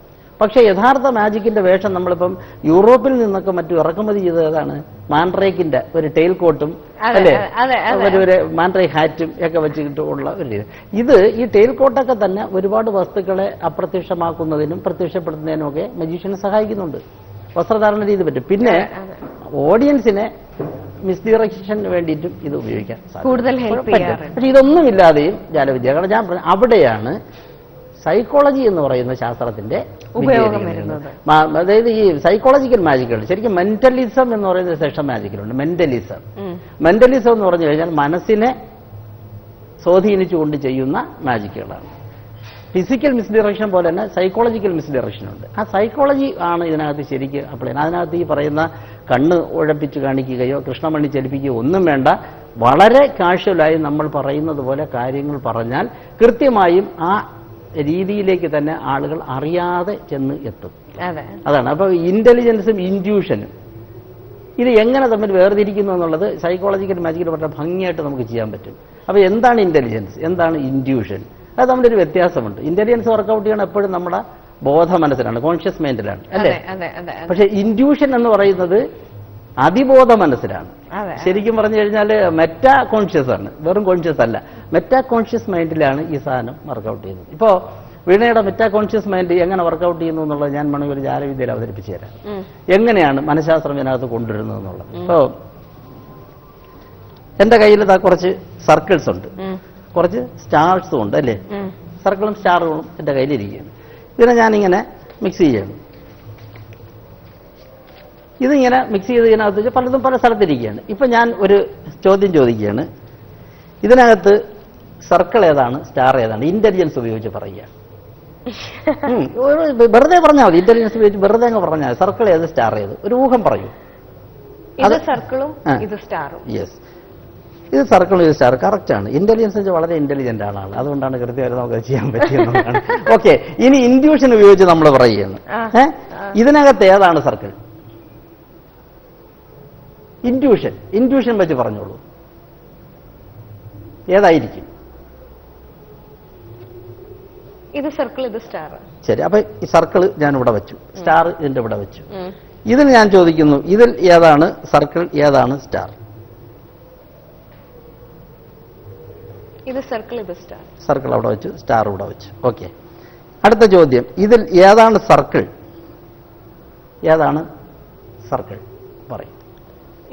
പക്ഷേ യഥാർത്ഥ മാജിക്കിന്റെ വേഷം നമ്മളിപ്പം യൂറോപ്പിൽ നിന്നൊക്കെ മറ്റും ഇറക്കുമതി ചെയ്തതാണ് മാൻഡ്രേക്കിന്റെ ഒരു ടെയിൽ കോട്ടും, അല്ലേ? ഒരു മാൻഡ്രേക്ക് ഹാറ്റും ഒക്കെ വെച്ചിട്ടുള്ള ഒരു രീതി. ഇത് ഈ ടെയിൽ കോട്ടൊക്കെ തന്നെ ഒരുപാട് വസ്തുക്കളെ അപ്രത്യക്ഷമാക്കുന്നതിനും പ്രത്യക്ഷപ്പെടുത്തുന്നതിനും ഒക്കെ മജീഷ്യനെ സഹായിക്കുന്നുണ്ട്. വസ്ത്രധാരണ രീതി പറ്റും. പിന്നെ ഓഡിയൻസിനെ മിസ്ഡിറക്ഷന് വേണ്ടിയിട്ടും ഇത് ഉപയോഗിക്കാൻ കൂടുതൽ പക്ഷെ ഇതൊന്നുമില്ലാതെയും ജാലവിദ്യ, കാരണം ഞാൻ അവിടെയാണ് സൈക്കോളജി എന്ന് പറയുന്ന ശാസ്ത്രത്തിന്റെ ഉപയോഗം വരുന്നത്. അതായത് ഈ സൈക്കോളജിക്കൽ മാജിക്കുകൾ ശരിക്കും മെന്റലിസം എന്ന് പറയുന്ന സെക്ഷൻ മാജിക്കിലുണ്ട്. മെന്റലിസം എന്ന് പറഞ്ഞു കഴിഞ്ഞാൽ മനസ്സിനെ സ്വാധീനിച്ചുകൊണ്ട് ചെയ്യുന്ന മാജിക്കുകളാണ്. ഫിസിക്കൽ മിസ്ഡിറക്ഷൻ പോലെ തന്നെ സൈക്കോളജിക്കൽ മിസ്ഡിറക്ഷൻ ഉണ്ട്. ആ സൈക്കോളജി ആണ് ഇതിനകത്ത് ശരിക്കും അപ്ലൈ ചെയ്യുന്നത്. അതിനകത്ത് ഈ പറയുന്ന കണ്ണ് ഉഴപ്പിച്ച് കാണിക്കുകയോ കൃഷ്ണമണി ചലിപ്പിക്കുകയോ ഒന്നും വേണ്ട. വളരെ കാഷ്വലായി നമ്മൾ പറയുന്നത് പോലെ കാര്യങ്ങൾ പറഞ്ഞാൽ കൃത്യമായും ആ രീതിയിലേക്ക് തന്നെ ആളുകൾ അറിയാതെ ചെന്ന് എത്തും. അതാണ്. അപ്പൊ ഇന്റലിജൻസും ഇൻറ്റ്യൂഷനും ഇത് എങ്ങനെ തമ്മിൽ വേർതിരിക്കുന്നു എന്നുള്ളത് സൈക്കോളജിക്കൽ മാജിക്കിൽ വളരെ ഭംഗിയായിട്ട് നമുക്ക് ചെയ്യാൻ പറ്റും. അപ്പൊ എന്താണ് ഇന്റലിജൻസ്, എന്താണ് ഇൻറ്റ്യൂഷൻ, അത് തമ്മിലൊരു വ്യത്യാസമുണ്ട്. ഇന്റലിജൻസ് വർക്കൗട്ട് ചെയ്യണം എപ്പോഴും നമ്മുടെ ബോധ മനസ്സിലാണ്, കോൺഷ്യസ് മൈൻഡിലാണ്, അല്ലേ? പക്ഷെ ഇൻറ്റ്യൂഷൻ എന്ന് പറയുന്നത് അതിബോധ മനസ്സിലാണ്. ശരിക്കും പറഞ്ഞു കഴിഞ്ഞാൽ മെറ്റാ കോൺഷ്യസ് ആണ്, വെറും കോൺഷ്യസ് അല്ല. മെറ്റാ കോൺഷ്യസ് മൈൻഡിലാണ് ഈ സാധനം വർക്കൗട്ട് ചെയ്യുന്നത്. ഇപ്പോ വീണയുടെ മെറ്റാ കോൺഷ്യസ് മൈൻഡ് എങ്ങനെ വർക്കൗട്ട് ചെയ്യുന്നു എന്നുള്ളത് ഞാൻ വേണമെങ്കിൽ ഒരു ജാലവിദ്യയിൽ അവതരിപ്പിച്ചു തരാം. എങ്ങനെയാണ് മനഃശാസ്ത്രം ഇതിനകത്ത് കൊണ്ടുവരുന്നത് എന്നുള്ളത്. ഇപ്പോ എന്റെ കയ്യിൽ കുറച്ച് സർക്കിൾസ് ഉണ്ട്, കുറച്ച് സ്റ്റാർസും ഉണ്ട് അല്ലേ, സർക്കിളും സ്റ്റാറുകളും എൻ്റെ കയ്യിലിരിക്കുകയാണ്. ഇതിനെ ഞാനിങ്ങനെ മിക്സ് ചെയ്യണം. ഇതിങ്ങനെ മിക്സ് ചെയ്ത് ഇതിനകത്ത് വെച്ച് പലതും പല സ്ഥലത്തിരിക്കുകയാണ്. ഇപ്പൊ ഞാൻ ഒരു ചോദ്യം ചോദിക്കുകയാണ്, ഇതിനകത്ത് സർക്കിൾ ഏതാണ് സ്റ്റാർ ഏതാണ് ഇന്റലിജൻസ് ഉപയോഗിച്ച് പറയുക. വെറുതെ പറഞ്ഞാൽ മതി, ഇന്റലിജൻസ് ഉപയോഗിച്ച് വെറുതെ അങ്ങ് പറഞ്ഞാൽ മതി. സർക്കിൾ ഏത് സ്റ്റാർ ഏത് ഒരു ഊഹം പറയൂ. ഇത് സർക്കിളും ഇത് സ്റ്റാറും. യെസ്, ഇത് സർക്കിളും ഇത് സ്റ്റാർ കറക്റ്റ് ആണ്. ഇന്റലിജൻസ് വളരെ ഇന്റലിജന്റ് ആണ് ആൾ, അതുകൊണ്ടാണ് കൃത്യമായിട്ട് നമുക്ക് ചെയ്യാൻ പറ്റിയെന്നുള്ളതാണ്. ഓക്കെ, ഇനി ഇൻഡ്യൂഷൻ ഉപയോഗിച്ച് നമ്മൾ പറയുകയാണ്. ഇതിനകത്ത് ഏതാണ് സർക്കിൾ? ഇൻഡ്യൂഷൻ വെച്ച് പറഞ്ഞോളൂ, ഏതായിരിക്കും? ഇത് സർക്കിൾ ഇത് സ്റ്റാർ. ശരി, അപ്പൊ ഈ സർക്കിൾ ഞാൻ ഇവിടെ വെച്ചു, സ്റ്റാർ ഇതിന്റെ ഇവിടെ വെച്ചു. ഇതിൽ ഞാൻ ചോദിക്കുന്നു, ഇതിൽ ഏതാണ് സർക്കിൾ ഏതാണ് സ്റ്റാർ? ഇത് സർക്കിൾ ഇത് സ്റ്റാർ. സർക്കിൾ അവിടെ വെച്ചു, സ്റ്റാർ ഇവിടെ വെച്ചു. ഓക്കെ, അടുത്ത ചോദ്യം, ഇതിൽ ഏതാണ് സർക്കിൾ ഏതാണ് സർക്കിൾ പറയും.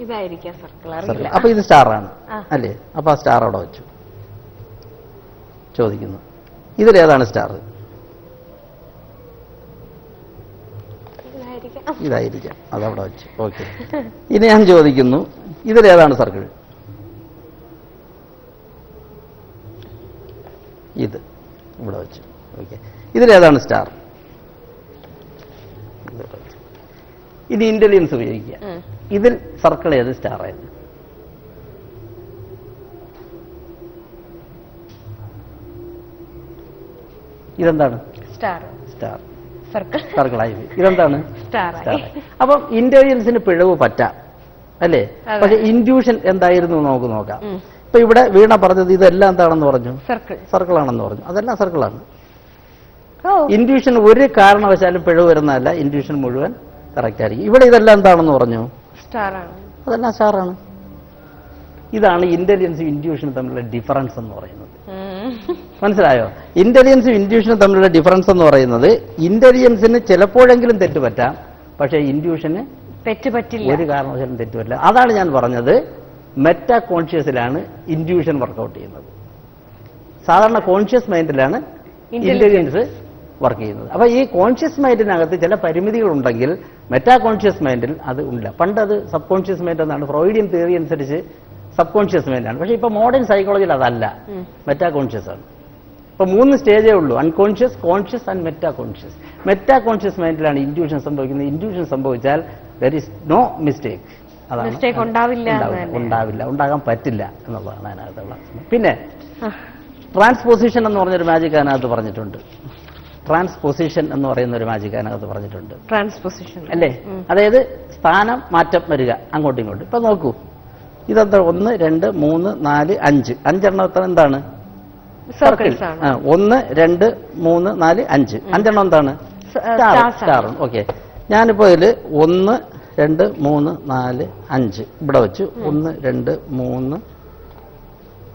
ഇതായിരിക്കാം സർക്കിൾ. അപ്പൊ ഇത് സ്റ്റാർ ആണ് അല്ലേ, അപ്പൊ ആ സ്റ്റാർ അവിടെ വെച്ചു. ചോദിക്കുന്നു, ഇതിലേതാണ് സ്റ്റാർ? ഇതായിരിക്കാം, അതവിടെ വെച്ചു. ഓക്കെ, ഇനി ഞാൻ ചോദിക്കുന്നു, ഇതിലേതാണ് സർക്കിൾ? ഇത് ഇവിടെ വെച്ചു. ഓക്കെ, ഇതിലേതാണ് സ്റ്റാർ? ഇനി ഇന്റലിജൻസ് ഉപയോഗിക്കുക. ഇതിൽ സർക്കിൾ ഏത് സ്റ്റാർ ഏത്? ഇതെന്താണ്? സ്റ്റാർ. സർക്കിളായി. ഇതെന്താണ്? സ്റ്റാർ. അപ്പം ഇന്റലിജൻസിന് പിഴവ് പറ്റാം അല്ലേ, പക്ഷെ ഇൻഡ്യൂഷൻ എന്തായിരുന്നു നമുക്ക് നോക്കാം. ഇപ്പൊ ഇവിടെ വീണ പറഞ്ഞത് ഇതെല്ലാം എന്താണെന്ന് പറഞ്ഞു? സർക്കിളാണെന്ന് പറഞ്ഞു. അതെല്ലാം സർക്കിളാണ്. ഇൻഡ്യൂഷൻ ഒരു കാരണവശാലും പിഴവ് വരുന്നതല്ല, ഇൻഡ്യൂഷൻ മുഴുവൻ കറക്റ്റ് ആയിരിക്കും. ഇവിടെ ഇതെല്ലാം എന്താണെന്ന് പറഞ്ഞു? അതെല്ലാം സ്റ്റാറാണ്. ഇതാണ് ഇന്റലിജൻസും ഇൻഡ്യൂഷനും തമ്മിലുള്ള ഡിഫറൻസ് എന്ന് പറയുന്നത്. മനസ്സിലായോ? ഇന്റലിജൻസും ഇൻഡ്യൂഷനും തമ്മിലുള്ള ഡിഫറൻസ് എന്ന് പറയുന്നത്, ഇന്റലിജൻസിന് ചിലപ്പോഴെങ്കിലും തെറ്റുപറ്റാം, പക്ഷേ ഇൻഡ്യൂഷന് തെറ്റുപറ്റില്ല, ഒരു കാരണവശാലും തെറ്റുപറ്റില്ല. അതാണ് ഞാൻ പറഞ്ഞത്, മെറ്റാ കോൺഷ്യസിലാണ് ഇൻഡ്യൂഷൻ വർക്കൗട്ട് ചെയ്യുന്നത്. സാധാരണ കോൺഷ്യസ് മൈൻഡിലാണ് ഇന്റലിജൻസ് വർക്ക് ചെയ്യുന്നത്. അപ്പൊ ഈ കോൺഷ്യസ് മൈൻഡിനകത്ത് ചില പരിമിതികളുണ്ടെങ്കിൽ മെറ്റാ കോൺഷ്യസ് മൈൻഡിൽ അത് ഇല്ല. പണ്ട് അത് സബ് കോൺഷ്യസ് മൈൻഡ് എന്നാണ്, ഫ്രോയിഡിയൻ തിയറി അനുസരിച്ച് സബ് കോൺഷ്യസ് മൈൻഡാണ്. പക്ഷേ ഇപ്പൊ മോഡേൺ സൈക്കോളജിയിൽ അതല്ല, മെറ്റാ കോൺഷ്യസ് ആണ്. ഇപ്പൊ 3 സ്റ്റേജേ ഉള്ളൂ, unconscious, conscious and meta conscious. Meta conscious മൈൻഡിലാണ് ഇൻഡ്യൂഷൻ സംഭവിക്കുന്നത്. ഇൻഡ്യൂഷൻ സംഭവിച്ചാൽ ദർ ഈസ് നോ മിസ്റ്റേക്ക്. അതാണ് ഉണ്ടാകാൻ പറ്റില്ല എന്നുള്ളതാണ് അതിനകത്തുള്ള. പിന്നെ ട്രാൻസ്പോസിഷൻ എന്ന് പറഞ്ഞൊരു മാജിക് അതിനകത്ത് പറഞ്ഞിട്ടുണ്ട്. ട്രാൻസ്പോസിഷൻ എന്ന് പറയുന്ന ഒരു മാജിക് അതിനകത്ത് പറഞ്ഞിട്ടുണ്ട്. ട്രാൻസ്പോസിഷൻ അല്ലേ, അതായത് സ്ഥാനം മാറ്റം വരിക അങ്ങോട്ടും ഇങ്ങോട്ടും. ഇപ്പൊ നോക്കൂ, ഇതെന്താ? 1 2 3 4 5 5 എന്താണ്? സർക്കിൾ. 1 2 3 4 5 5 എന്താണ്? സ്റ്റാർ. ഓക്കെ, ഞാനിപ്പോ ഇതില് 1 2 3 4 5 ഇവിടെ വെച്ചു. 1 2 3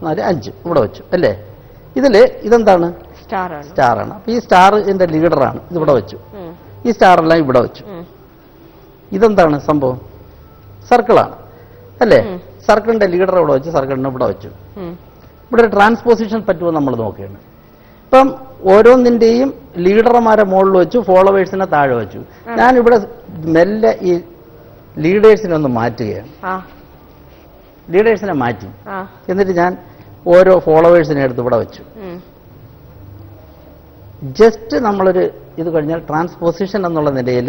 4 5 ഇവിടെ വെച്ചു അല്ലേ. ഇതില് ഇതെന്താണ്? സ്റ്റാറാണ്. അപ്പൊ ഈ സ്റ്റാർ ഇതിന്റെ ലീഡറാണ്. ഇതിവിടെ വെച്ചു. ഈ സ്റ്റാറെല്ലാം ഇവിടെ വെച്ചു. ഇതെന്താണ് സംഭവം? സർക്കിളാണ് അല്ലേ. സർക്കിളിന്റെ ലീഡർ ഇവിടെ വെച്ചു, സർക്കിളിനെ ഇവിടെ വെച്ചു. ഇവിടെ ഒരു ട്രാൻസ്പോസിഷൻ പറ്റുമോ നമ്മൾ നോക്കുകയാണ്. ഇപ്പം ഓരോന്നിന്റെയും ലീഡർമാരെ മുകളിൽ വെച്ചു, ഫോളോവേഴ്സിനെ താഴെ വെച്ചു. ഞാനിവിടെ മെല്ലെ ഈ ലീഡേഴ്സിനെ ഒന്ന് മാറ്റുകയാണ്. ലീഡേഴ്സിനെ മാറ്റി, എന്നിട്ട് ഞാൻ ഓരോ ഫോളോവേഴ്സിനെ എടുത്ത് ഇവിടെ വെച്ചു. ജസ്റ്റ് നമ്മളൊരു ഇത് കഴിഞ്ഞാൽ ട്രാൻസ്പോസിഷൻ എന്നുള്ള നിലയിൽ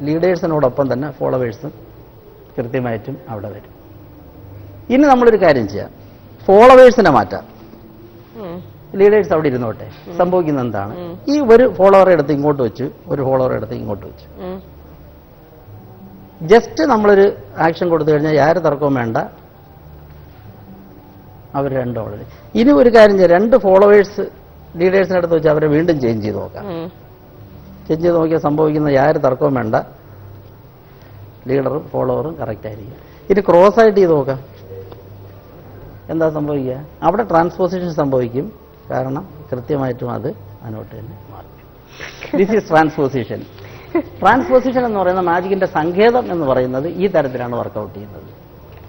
ലീഡേഴ്സിനോടൊപ്പം തന്നെ ഫോളോവേഴ്സും കൃത്യമായിട്ടും അവിടെ വരും. ഇനി നമ്മളൊരു കാര്യം ചെയ്യാം, ഫോളോവേഴ്സിനെ മാറ്റാം. ലീഡേഴ്സ് അവിടെ ഇരുന്നോട്ടെ. സംഭവിക്കുന്നത് എന്താണ്? ഈ ഒരു ഫോളോവറെ എടുത്ത് ഇങ്ങോട്ട് വെച്ചു, ഒരു ഫോളോവറെ എടുത്ത് ഇങ്ങോട്ട് വെച്ചു. ജസ്റ്റ് നമ്മളൊരു ആക്ഷൻ കൊടുത്തു കഴിഞ്ഞാൽ യാതൊരു തർക്കവും വേണ്ട, അവർ രണ്ടും അവിടെ. ഇനി ഒരു കാര്യം ചെയ്യാം, 2 ഫോളോവേഴ്സ് ലീഡേഴ്സിനടുത്ത് വെച്ച് അവരെ വീണ്ടും ചേഞ്ച് ചെയ്ത് നോക്കാം. ചേഞ്ച് ചെയ്ത് നോക്കിയാൽ സംഭവിക്കുന്ന യാതൊരു തർക്കവും വേണ്ട, ലീഡറും ഫോളോവറും കറക്റ്റ് ആയിരിക്കും. ഇനി ക്രോസ് ആയിട്ട് ചെയ്ത് നോക്കാം, എന്താ സംഭവിക്കുക? അവിടെ ട്രാൻസ്പോസിഷൻ സംഭവിക്കും, കാരണം കൃത്യമായിട്ടും അത് അതിനോട്ട് തന്നെ മാറും. This is transposition. ട്രാൻസ്പോസിഷൻ എന്ന് പറയുന്ന മാജിക്കിന്റെ സങ്കേതം എന്ന് പറയുന്നത് ഈ തരത്തിലാണ് വർക്കൗട്ട് ചെയ്യുന്നത്.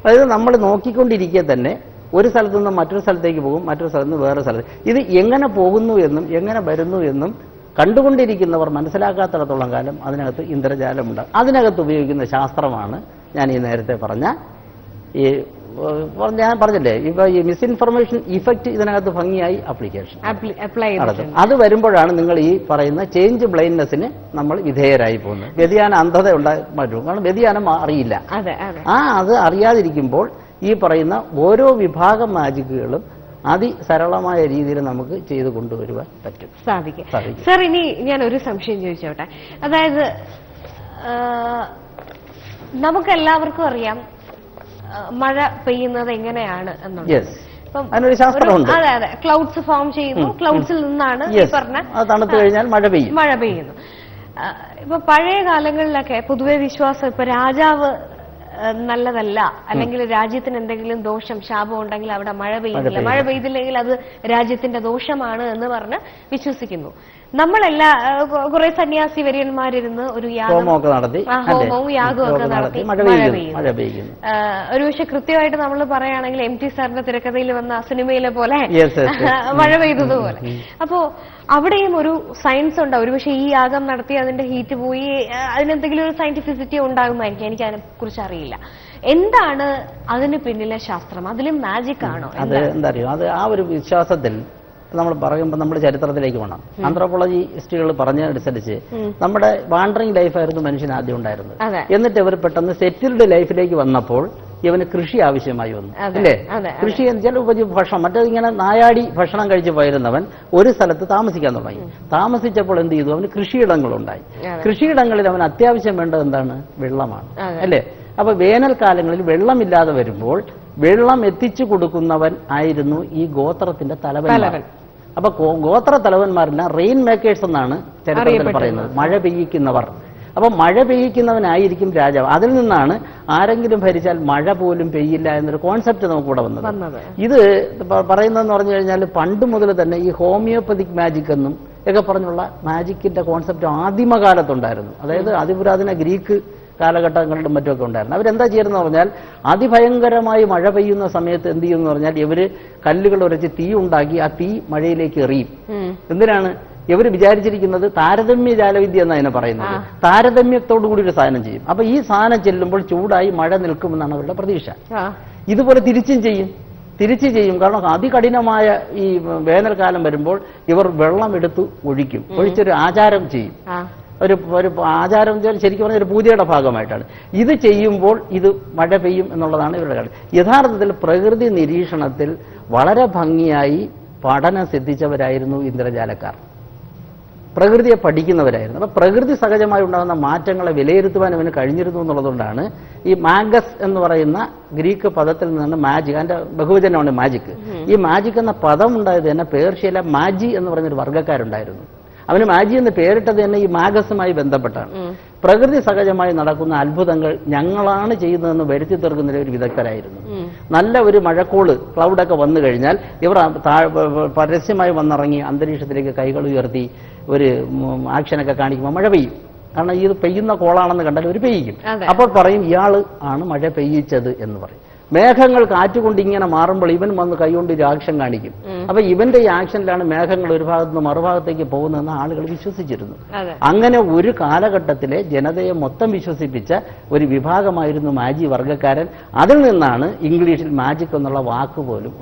അതായത് നമ്മൾ നോക്കിക്കൊണ്ടിരിക്കെ തന്നെ ഒരു സ്ഥലത്തു നിന്ന് മറ്റൊരു സ്ഥലത്തേക്ക് പോകും, മറ്റൊരു സ്ഥലത്ത് നിന്ന് വേറെ സ്ഥലത്ത്. ഇത് എങ്ങനെ പോകുന്നു എന്നും എങ്ങനെ വരുന്നു എന്നും കണ്ടുകൊണ്ടിരിക്കുന്നവർ മനസ്സിലാക്കാത്തിടത്തോളം കാലം അതിനകത്ത് ഇന്ദ്രജാലമുണ്ട്. അതിനകത്ത് ഉപയോഗിക്കുന്ന ശാസ്ത്രമാണ് ഞാൻ ഈ നേരത്തെ പറഞ്ഞ ഈ ഞാൻ പറഞ്ഞില്ലേ, ഇപ്പൊ ഈ മിസ്ഇൻഫർമേഷൻ ഇഫക്റ്റ് ഇതിനകത്ത് ഭംഗിയായി അപ്ലൈ നടത്തും. അത് വരുമ്പോഴാണ് നിങ്ങൾ ഈ പറയുന്ന ചേഞ്ച് ബ്ലൈൻഡ്നെസ്സിന് നമ്മൾ വിധേയരായി പോകുന്നത്. വ്യതിയാന അന്ധത ഉണ്ടായി മാറ്റും. കാരണം വ്യതിയാനം അറിയില്ല. അത് അറിയാതിരിക്കുമ്പോൾ ഈ പറയുന്ന ഓരോ വിഭാഗം മാജിക്കുകളും അതിസരളമായ രീതിയിൽ നമുക്ക് ചെയ്ത് കൊണ്ടുവരുവാൻ സാധിക്കും. സർ, ഇനി ഞാൻ ഒരു സംശയം ചോദിച്ചോട്ടെ. അതായത് നമുക്കെല്ലാവർക്കും അറിയാം മഴ പെയ്യുന്നത് എങ്ങനെയാണ് എന്നുള്ളത്. അതെ അതെ, ക്ലൗഡ്സ് ഫോം ചെയ്യുന്നു, ക്ലൗഡ്സിൽ നിന്നാണ് ഈ പറഞ്ഞ തണുത്തു കഴിഞ്ഞാൽ മഴ പെയ്യുന്നു. ഇപ്പൊ പഴയ കാലങ്ങളിലൊക്കെ പൊതുവെ വിശ്വാസം ഇപ്പൊ രാജാവ് നല്ലതല്ല, അല്ലെങ്കിൽ രാജ്യത്തിന് എന്തെങ്കിലും ദോഷം ശാപം ഉണ്ടെങ്കിൽ അവിടെ മഴ പെയ്യുന്നില്ല, മഴ പെയ്തില്ലെങ്കിൽ അത് രാജ്യത്തിന്റെ ദോഷമാണ് എന്ന് പറഞ്ഞ് വിശ്വസിക്കുന്നു. നമ്മളെല്ലാ കുറെ സന്യാസി വര്യന്മാരിരുന്ന് ഒരു ഹോമവും യാഗവും നടത്തി മഴ പെയ്യുന്നു. ഒരുപക്ഷെ കൃത്യമായിട്ട് നമ്മൾ പറയുകയാണെങ്കിൽ എം ടി സാറിന്റെ തിരക്കഥയിൽ വന്ന സിനിമയിലെ പോലെ മഴ പെയ്തതുപോലെ. അപ്പോ അവിടെയും ഒരു സയൻസ് ഉണ്ടാവും. ഒരുപക്ഷെ ഈ യാഗം നടത്തി അതിന്റെ ഹീറ്റ് പോയി അതിനെന്തെങ്കിലും ഒരു സയന്റിഫിസിറ്റി ഉണ്ടാകുമായിരിക്കും. എനിക്ക് അതിനെ കുറിച്ച് അറിയില്ല. എന്താണ് അതിന് പിന്നിലെ ശാസ്ത്രം? അതിലും മാജിക് ആണോ? അത് എന്താ അറിയോ, അത് ആ ഒരു വിശ്വാസത്തിൽ നമ്മൾ പറയുമ്പോൾ നമ്മൾ ചരിത്രത്തിലേക്ക് പോകണം. ആന്ത്രോപോളജിസ്റ്റുകൾ പറഞ്ഞതനുസരിച്ച് നമ്മുടെ വാണ്ടറിംഗ് ലൈഫായിരുന്നു മനുഷ്യൻ ആദ്യം ഉണ്ടായിരുന്നത്. എന്നിട്ട് ഇവർ പെട്ടെന്ന് സെറ്റിൽഡ് ലൈഫിലേക്ക് വന്നപ്പോൾ ഇവന് കൃഷി ആവശ്യമായി വന്നു, അല്ലേ? കൃഷി എന്ന് വെച്ചാൽ ഭക്ഷണം, മറ്റേ ഇങ്ങനെ നായാടി ഭക്ഷണം കഴിച്ചു പോയിരുന്നവൻ ഒരു സ്ഥലത്ത് താമസിക്കാൻ തുടങ്ങി. താമസിച്ചപ്പോൾ എന്ത് ചെയ്തു? അവന് കൃഷിയിടങ്ങളുണ്ടായി. കൃഷിയിടങ്ങളിൽ അവൻ അത്യാവശ്യം വേണ്ടത് എന്താണ്? വെള്ളമാണ്, അല്ലേ? അപ്പൊ വേനൽക്കാലങ്ങളിൽ വെള്ളമില്ലാതെ വരുമ്പോൾ വെള്ളം എത്തിച്ചു കൊടുക്കുന്നവൻ ആയിരുന്നു ഈ ഗോത്രത്തിന്റെ തലവൻ. അപ്പൊ ഗോത്ര തലവന്മാരെല്ലാം റെയിൻ മേക്കേഴ്സ് എന്നാണ് ചരിത്രത്തിൽ പറയുന്നത്, മഴ പെയ്യിക്കുന്നവർ. അപ്പൊ മഴ പെയ്യിക്കുന്നവനായിരിക്കും രാജാവ്. അതിൽ നിന്നാണ് ആരെങ്കിലും ഭരിച്ചാൽ മഴ പോലും പെയ്യില്ല എന്നൊരു കോൺസെപ്റ്റ് നമുക്കിവിടെ വന്നത്. ഇത് പറയുന്നതെന്ന് പറഞ്ഞു കഴിഞ്ഞാൽ പണ്ട് മുതൽ തന്നെ ഈ ഹോമിയോപ്പതിക് മാജിക് എന്നും ഒക്കെ പറഞ്ഞുള്ള മാജിക്കിന്റെ കോൺസെപ്റ്റ് ആദിമകാലത്തുണ്ടായിരുന്നു. അതായത് അതിപുരാതന ഗ്രീക്ക് കാലഘട്ടങ്ങളിലും മറ്റുമൊക്കെ ഉണ്ടായിരുന്നു. അവരെന്താ ചെയ്യുന്നതെന്ന് പറഞ്ഞാൽ അതിഭയങ്കരമായി മഴ പെയ്യുന്ന സമയത്ത് എന്ത് ചെയ്യുമെന്ന് പറഞ്ഞാൽ ഇവര് കല്ലുകൾ ഉരച്ച് തീ ഉണ്ടാക്കി ആ തീ മഴയിലേക്ക് എറിയും. എന്തിനാണ്? ഇവർ വിചാരിച്ചിരിക്കുന്നത് താരതമ്യ ജാലവിദ്യ എന്നാണ് അതിനെ പറയുന്നത്. താരതമ്യത്തോടു കൂടി ഒരു സാധനം ചെയ്യും. അപ്പൊ ഈ സാധനം ചെല്ലുമ്പോൾ ചൂടായി മഴ നിൽക്കുമെന്നാണ് അവരുടെ പ്രതീക്ഷ. ഇതുപോലെ തിരിച്ചു ചെയ്യും. കാരണം അതികഠിനമായ ഈ വേനൽക്കാലം വരുമ്പോൾ ഇവർ വെള്ളം എടുത്ത് ഒഴിക്കും. ഒഴിച്ചൊരു ആചാരം ചെയ്യും. ഒരു ആചാരം ശരിക്കും പറഞ്ഞ ഒരു പൂജയുടെ ഭാഗമായിട്ടാണ്. ഇത് ചെയ്യുമ്പോൾ ഇത് മഴ പെയ്യും എന്നുള്ളതാണ് ഇവരുടെ കാര്യം. യഥാർത്ഥത്തിൽ പ്രകൃതി നിരീക്ഷണത്തിൽ വളരെ ഭംഗിയായി പഠനം സിദ്ധിച്ചവരായിരുന്നു ഇന്ദ്രജാലക്കാർ. പ്രകൃതിയെ പഠിക്കുന്നവരായിരുന്നു. അപ്പൊ പ്രകൃതി സഹജമായി ഉണ്ടാകുന്ന മാറ്റങ്ങളെ വിലയിരുത്തുവാൻ അവന് കഴിഞ്ഞിരുന്നു എന്നുള്ളതുകൊണ്ടാണ് ഈ മാഗസ് എന്ന് പറയുന്ന ഗ്രീക്ക് പദത്തിൽ നിന്നാണ് മാജിക്, അതിന്റെ ബഹുവചനമാണ് മാജിക്. ഈ മാജിക് എന്ന പദം ഉണ്ടായത് തന്നെ പേർഷ്യയിലെ മാജി എന്ന് പറഞ്ഞൊരു വർഗ്ഗക്കാരുണ്ടായിരുന്നു. അവന് മാജി എന്ന് പേരിട്ടത് തന്നെ ഈ മാഗസുമായി ബന്ധപ്പെട്ടാണ്. പ്രകൃതി സഹജമായി നടക്കുന്ന അത്ഭുതങ്ങൾ ഞങ്ങളാണ് ചെയ്യുന്നതെന്ന് വരുത്തി തീർക്കുന്നതിൽ ഒരു വിദഗ്ധരായിരുന്നു. നല്ല ഒരു മഴക്കോള് ക്ലൗഡൊക്കെ വന്നു കഴിഞ്ഞാൽ ഇവർ പരസ്യമായി വന്നിറങ്ങി അന്തരീക്ഷത്തിലേക്ക് കൈകൾ ഉയർത്തി ഒരു ആക്ഷനൊക്കെ കാണിക്കുമ്പോൾ മഴ പെയ്യും. കാരണം ഇത് പെയ്യുന്ന കോളാണെന്ന് കണ്ടാൽ ഒരു പെയ്യിക്കും. അപ്പോൾ പറയും ഇയാള് ആണ് മഴ പെയ്യിച്ചത് എന്ന് പറയും. മേഘങ്ങൾ കാറ്റുകൊണ്ട് ഇങ്ങനെ മാറുമ്പോൾ ഇവൻ വന്ന് കൈകൊണ്ട് ഒരു ആക്ഷൻ കാണിക്കും. അപ്പൊ ഇവന്റെ ഈ ആക്ഷനിലാണ് മേഘങ്ങൾ ഒരു ഭാഗത്ത് നിന്ന് മറുഭാഗത്തേക്ക് പോകുന്നതെന്ന് ആളുകൾ വിശ്വസിച്ചിരുന്നു. അങ്ങനെ ഒരു കാലഘട്ടത്തിലെ ജനതയെ മൊത്തം വിശ്വസിപ്പിച്ച ഒരു വിഭാഗമായിരുന്നു മാജി വർഗ്ഗക്കാരൻ. അതിൽ നിന്നാണ് ഇംഗ്ലീഷിൽ മാജിക് എന്നുള്ള വാക്ക് പോലും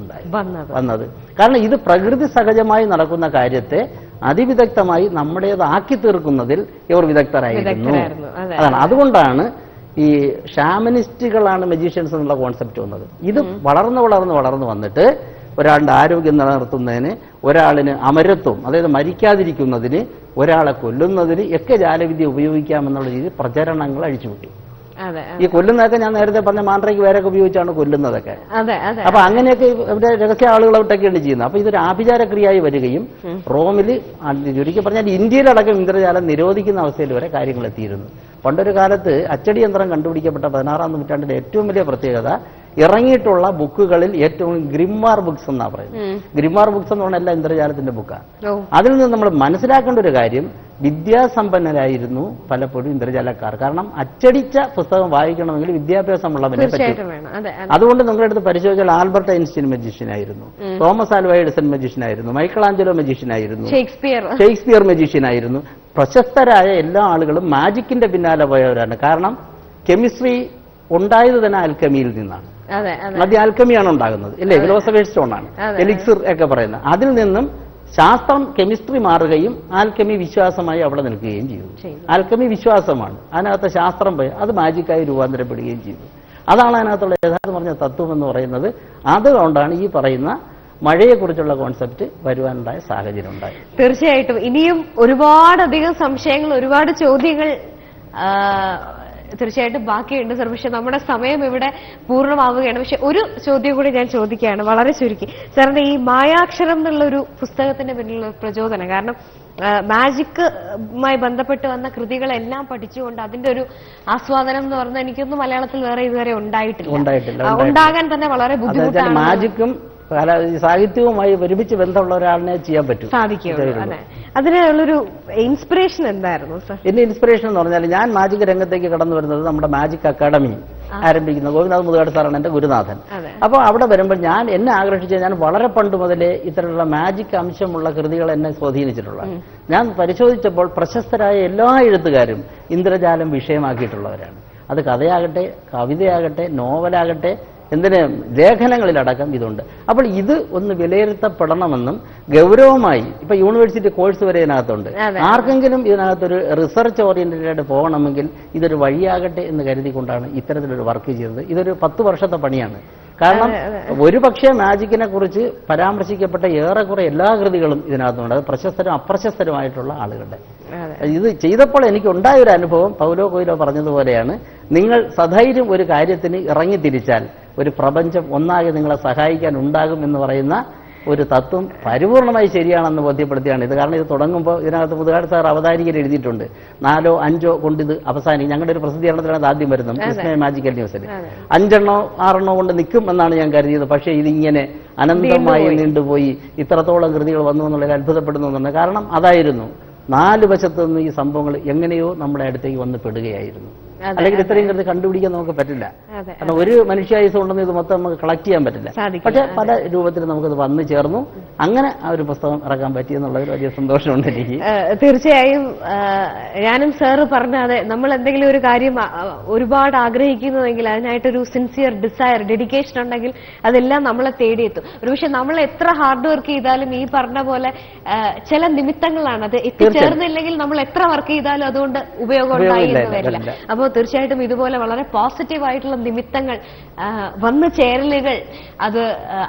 വന്നത്. കാരണം ഇത് പ്രകൃതി സഹജമായി നടക്കുന്ന കാര്യത്തെ അതിവിദഗ്ധമായി നമ്മുടേതാക്കി തീർക്കുന്നതിൽ ഇവർ വിദഗ്ധരായിരുന്നു. അതാണ്, അതുകൊണ്ടാണ് ഈ ഷാമനിസ്റ്റുകളാണ് മജീഷ്യൻസ് എന്നുള്ള കോൺസെപ്റ്റ് വന്നത്. ഇത് വളർന്നു വന്നിട്ട് ഒരാളുടെ ആരോഗ്യം നിലനിർത്തുന്നതിന്, ഒരാളിന് അമരത്വം അതായത് മരിക്കാതിരിക്കുന്നതിന്, ഒരാളെ കൊല്ലുന്നതിന് ഒക്കെ ജാലവിദ്യ ഉപയോഗിക്കാമെന്നുള്ള രീതിയിൽ പ്രചരണങ്ങൾ അഴിച്ചുവിട്ടു. ഈ കൊല്ലുന്നതൊക്കെ ഞാൻ നേരത്തെ പറഞ്ഞ മാന്ത്രയ്ക്ക് വേരൊക്കെ ഉപയോഗിച്ചാണ് കൊല്ലുന്നതൊക്കെ. അപ്പൊ അങ്ങനെയൊക്കെ ഇവിടെ രഹസ്യ ആളുകളൊട്ടൊക്കെയാണ് ചെയ്യുന്നത്. അപ്പൊ ഇതൊരു ആഭിചാരക്രിയയായി വരികയും റോമിൽ ചുരുക്കി പറഞ്ഞാൽ ഇന്ത്യയിലടക്കം ഇന്ദ്രജാലം നിരോധിക്കുന്ന അവസ്ഥയിൽ വരെ കാര്യങ്ങൾ എത്തിയിരുന്നു. പണ്ടൊരു കാലത്ത് അച്ചടി യന്ത്രം കണ്ടുപിടിക്കപ്പെട്ട 16-ാം നൂറ്റാണ്ടിന്റെ ഏറ്റവും വലിയ പ്രത്യേകത ഇറങ്ങിയിട്ടുള്ള ബുക്കുകളിൽ ഏറ്റവും ഗ്രിമ്മാർ ബുക്സ് എന്നാ പറയുന്നത്. ഗ്രിമ്മാർ ബുക്സ് എന്ന് പറഞ്ഞാൽ എല്ലാ ഇന്ദ്രജാലത്തിന്റെ ബുക്കാണ്. അതിൽ നിന്ന് നമ്മൾ മനസ്സിലാക്കേണ്ട ഒരു കാര്യം, വിദ്യാസമ്പന്നരായിരുന്നു പലപ്പോഴും ഇന്ദ്രജാലക്കാർ. കാരണം അച്ചടിച്ച പുസ്തകം വായിക്കണമെങ്കിൽ വിദ്യാഭ്യാസമുള്ളവനെ പറ്റും. അതുകൊണ്ട് നിങ്ങളുടെ അടുത്ത് പരിശോധിച്ചാൽ ആൽബർട്ട് ഐൻസ്റ്റീൻ മജീഷ്യനായിരുന്നു, തോമസ് ആൽവ എഡിസൺ മജീഷ്യനായിരുന്നു, മൈക്കിൾ ആഞ്ചലോ മജീഷ്യനായിരുന്നു, ഷേക്സ്പിയർ മജീഷ്യനായിരുന്നു. പ്രശസ്തരായ എല്ലാ ആളുകളും മാജിക്കിന്റെ പിന്നാലെ പോയവരാണ്. കാരണം കെമിസ്ട്രി ഉണ്ടായത് തന്നെ ആൽക്കമിയിൽ നിന്നാണ്. ആദ്യം ആൽക്കമിയാണ് ഉണ്ടാകുന്നത്, ഇല്ലേ? ഫിലോസഫേഴ്സ് സ്റ്റോൺ ആണ്, എലിക്സിർ ഒക്കെ പറയുന്നത്. അതിൽ നിന്നും ശാസ്ത്രം കെമിസ്ട്രി മാറുകയും ആൽക്കമി വിശ്വാസമായി അവിടെ നിൽക്കുകയും ചെയ്തു. ആൽക്കമി വിശ്വാസമാണ്, അതിനകത്ത് ശാസ്ത്രം പോയി അത് മാജിക്കായി രൂപാന്തരപ്പെടുകയും ചെയ്തു. അതാണ് അതിനകത്തുള്ള യഥാർത്ഥം പറഞ്ഞ തത്വം എന്ന് പറയുന്നത്. അതുകൊണ്ടാണ് ഈ പറയുന്ന മഴയെക്കുറിച്ചുള്ള കോൺസെപ്റ്റ് വരുവാനുണ്ടായ സാഹചര്യം ഉണ്ടായി. തീർച്ചയായിട്ടും ഇനിയും ഒരുപാടധികം സംശയങ്ങൾ, ഒരുപാട് ചോദ്യങ്ങൾ തീർച്ചയായിട്ടും ബാക്കിയുണ്ട് സർ. പക്ഷെ നമ്മുടെ സമയം ഇവിടെ പൂർണ്ണമാവുകയാണ്. പക്ഷെ ഒരു ചോദ്യം കൂടി ഞാൻ ചോദിക്കുകയാണ്, വളരെ ചുരുക്കി. സാറിന്റെ ഈ മായാക്ഷരം എന്നുള്ളൊരു പുസ്തകത്തിന്റെ പിന്നിലുള്ള പ്രചോദനം, കാരണം മാജിക്കുമായി ബന്ധപ്പെട്ട് വന്ന കൃതികളെല്ലാം പഠിച്ചുകൊണ്ട് അതിന്റെ ഒരു ആസ്വാദനം എന്ന് പറഞ്ഞാൽ എനിക്കൊന്നും മലയാളത്തിൽ വേറെ ഇതുവരെ ഉണ്ടായിട്ടില്ല. ഉണ്ടാകാൻ തന്നെ വളരെ ബുദ്ധിമുട്ടാണ്. മാജിക്കും സാഹിത്യവുമായി ഒരുമിച്ച് ബന്ധമുള്ള ഒരാളിനെ ചെയ്യാൻ പറ്റും, സാധിക്കും. അതെ, അതിനുള്ളൊരു ഇൻസ്പിറേഷൻ എന്തായിരുന്നു സർ? എന്റെ ഇൻസ്പിറേഷൻ എന്ന് പറഞ്ഞാൽ ഞാൻ മാജിക് രംഗത്തേക്ക് കടന്നു വരുന്നത് നമ്മുടെ മാജിക് അക്കാഡമി ആരംഭിക്കുന്ന ഗോവിന്ദനാഥ് മുതുകാട് സാറാണ് എന്റെ ഗുരുനാഥൻ. അപ്പോൾ അവിടെ വരുമ്പോൾ എന്നെ ആകർഷിച്ച, ഞാൻ വളരെ പണ്ട് മുതലേ ഇത്തരത്തിലുള്ള മാജിക് അംശമുള്ള കൃതികൾ എന്നെ സ്വാധീനിച്ചിട്ടുള്ള, ഞാൻ പരിശോധിച്ചപ്പോൾ പ്രശസ്തരായ എല്ലാ എഴുത്തുകാരും ഇന്ദ്രജാലം വിഷയമാക്കിയിട്ടുള്ളവരാണ്. അത് കഥയാകട്ടെ, കവിതയാകട്ടെ, നോവലാകട്ടെ, എന്തിന് ലേഖനങ്ങളിലടക്കം ഇതുണ്ട്. അപ്പോൾ ഇത് ഒന്ന് വിലയിരുത്തപ്പെടണമെന്നും ഗൗരവമായി, ഇപ്പൊ യൂണിവേഴ്സിറ്റി കോഴ്സ് വരെ ഇതിനകത്തുണ്ട്. ആർക്കെങ്കിലും ഇതിനകത്തൊരു റിസർച്ച് ഓറിയന്റഡ് പോകണമെങ്കിൽ ഇതൊരു വഴിയാകട്ടെ എന്ന് കരുതിക്കൊണ്ടാണ് ഇത്തരത്തിലൊരു വർക്ക് ചെയ്തത്. ഇതൊരു 10 വർഷത്തെ പണിയാണ്. കാരണം ഒരുപക്ഷെ മാജിക്കിനെ കുറിച്ച് പരാമർശിക്കപ്പെട്ട ഏറെക്കുറെ എല്ലാ കൃതികളും ഇതിനകത്തുണ്ട്. അത് പ്രശസ്തരും അപ്രശസ്തരുമായിട്ടുള്ള ആളുകളുടെ. ഇത് ചെയ്തപ്പോൾ എനിക്കുണ്ടായ ഒരു അനുഭവം പൗലോ കൊയ്ലോ പറഞ്ഞതുപോലെയാണ്, നിങ്ങൾ സധൈര്യം ഒരു കാര്യത്തിന് ഇറങ്ങിത്തിരിച്ചാൽ ഒരു പ്രപഞ്ചം ഒന്നാകെ നിങ്ങളെ സഹായിക്കാൻ ഉണ്ടാകും എന്ന് പറയുന്ന ഒരു തത്വം പരിപൂർണമായി ശരിയാണെന്ന് ബോധ്യപ്പെടുത്തിയാണ് ഇത്. കാരണം ഇത് തുടങ്ങുമ്പോൾ ഇതിനകത്ത് മുതുകാട് സാർ അവതാരികയിൽ എഴുതിയിട്ടുണ്ട്, 4 or 5 കൊണ്ടിത് അവസാനിക്കും. ഞങ്ങളുടെ ഒരു പ്രസിദ്ധീകരണത്തിലാണ് ഇത് ആദ്യം വരുന്നത്, വിസ്മയ മാജിക്കൽ ന്യൂസിൽ. 5 or 6 കൊണ്ട് നിൽക്കും എന്നാണ് ഞാൻ കരുതിയത്. പക്ഷേ ഇതിങ്ങനെ അനന്തമായി നീണ്ടുപോയി ഇത്രത്തോളം കൃതികൾ വന്നു എന്നുള്ളതിൽ അത്ഭുതപ്പെടുന്നു. കാരണം അതായിരുന്നു, 4 വശത്തു നിന്ന് ഈ സംഭവങ്ങൾ എങ്ങനെയോ നമ്മുടെ അടുത്തേക്ക് വന്ന് പെടുകയായിരുന്നു. അല്ലെങ്കിൽ ഇത്രയും കൃതി കണ്ടുപിടിക്കാൻ നമുക്ക് പറ്റില്ല. കാരണം ഒരു മനുഷ്യായുസം ഉണ്ടെന്ന് ഇത് മൊത്തം നമുക്ക് കളക്ട് ചെയ്യാൻ പറ്റില്ല. പക്ഷെ പല രൂപത്തിൽ നമുക്കത് വന്നു ചേർന്നു. അങ്ങനെ ആ ഒരു പുസ്തകം ഇറക്കാൻ പറ്റിയെന്നുള്ളതിൽ വലിയ സന്തോഷമുണ്ട് എനിക്ക്. തീർച്ചയായും ഞാനും സാറ് പറഞ്ഞാതെ നമ്മൾ എന്തെങ്കിലും ഒരു കാര്യം ഒരുപാട് ആഗ്രഹിക്കുന്നുവെങ്കിൽ അതിനായിട്ടൊരു സിൻസിയർ ഡിസയർ, ഡെഡിക്കേഷൻ ഉണ്ടെങ്കിൽ അതെല്ലാം നമ്മളെ തേടിയെത്തും. ഒരുപക്ഷെ നമ്മൾ എത്ര ഹാർഡ് വർക്ക് ചെയ്താലും ഈ പറഞ്ഞ പോലെ ചില നിമിത്തങ്ങളാണ്, അത് എത്തിച്ചേർന്നില്ലെങ്കിൽ നമ്മൾ എത്ര വർക്ക് ചെയ്താലും അതുകൊണ്ട് ഉപയോഗം ഉണ്ടായി എന്ന് വരില്ല. അപ്പോൾ തീർച്ചയായിട്ടും ഇതുപോലെ വളരെ പോസിറ്റീവായിട്ടുള്ള നിമിത്തങ്ങൾ, വന്നു ചേരലുകൾ, അത്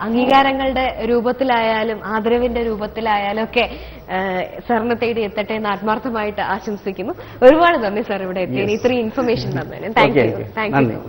അംഗീകാരങ്ങളുടെ രൂപത്തിലായാലും ആദരവിന്റെ രൂപത്തിലായാലും ഒക്കെ സാറിനെ തേടി എത്തട്ടെ എന്ന് ആത്മാർത്ഥമായിട്ട് ആശംസിക്കുന്നു. ഒരുപാട് നന്ദി സാർ ഇവിടെ എത്തിയതിന്, ഇത്രയും ഇൻഫർമേഷൻ തന്നതിന്. Thank you.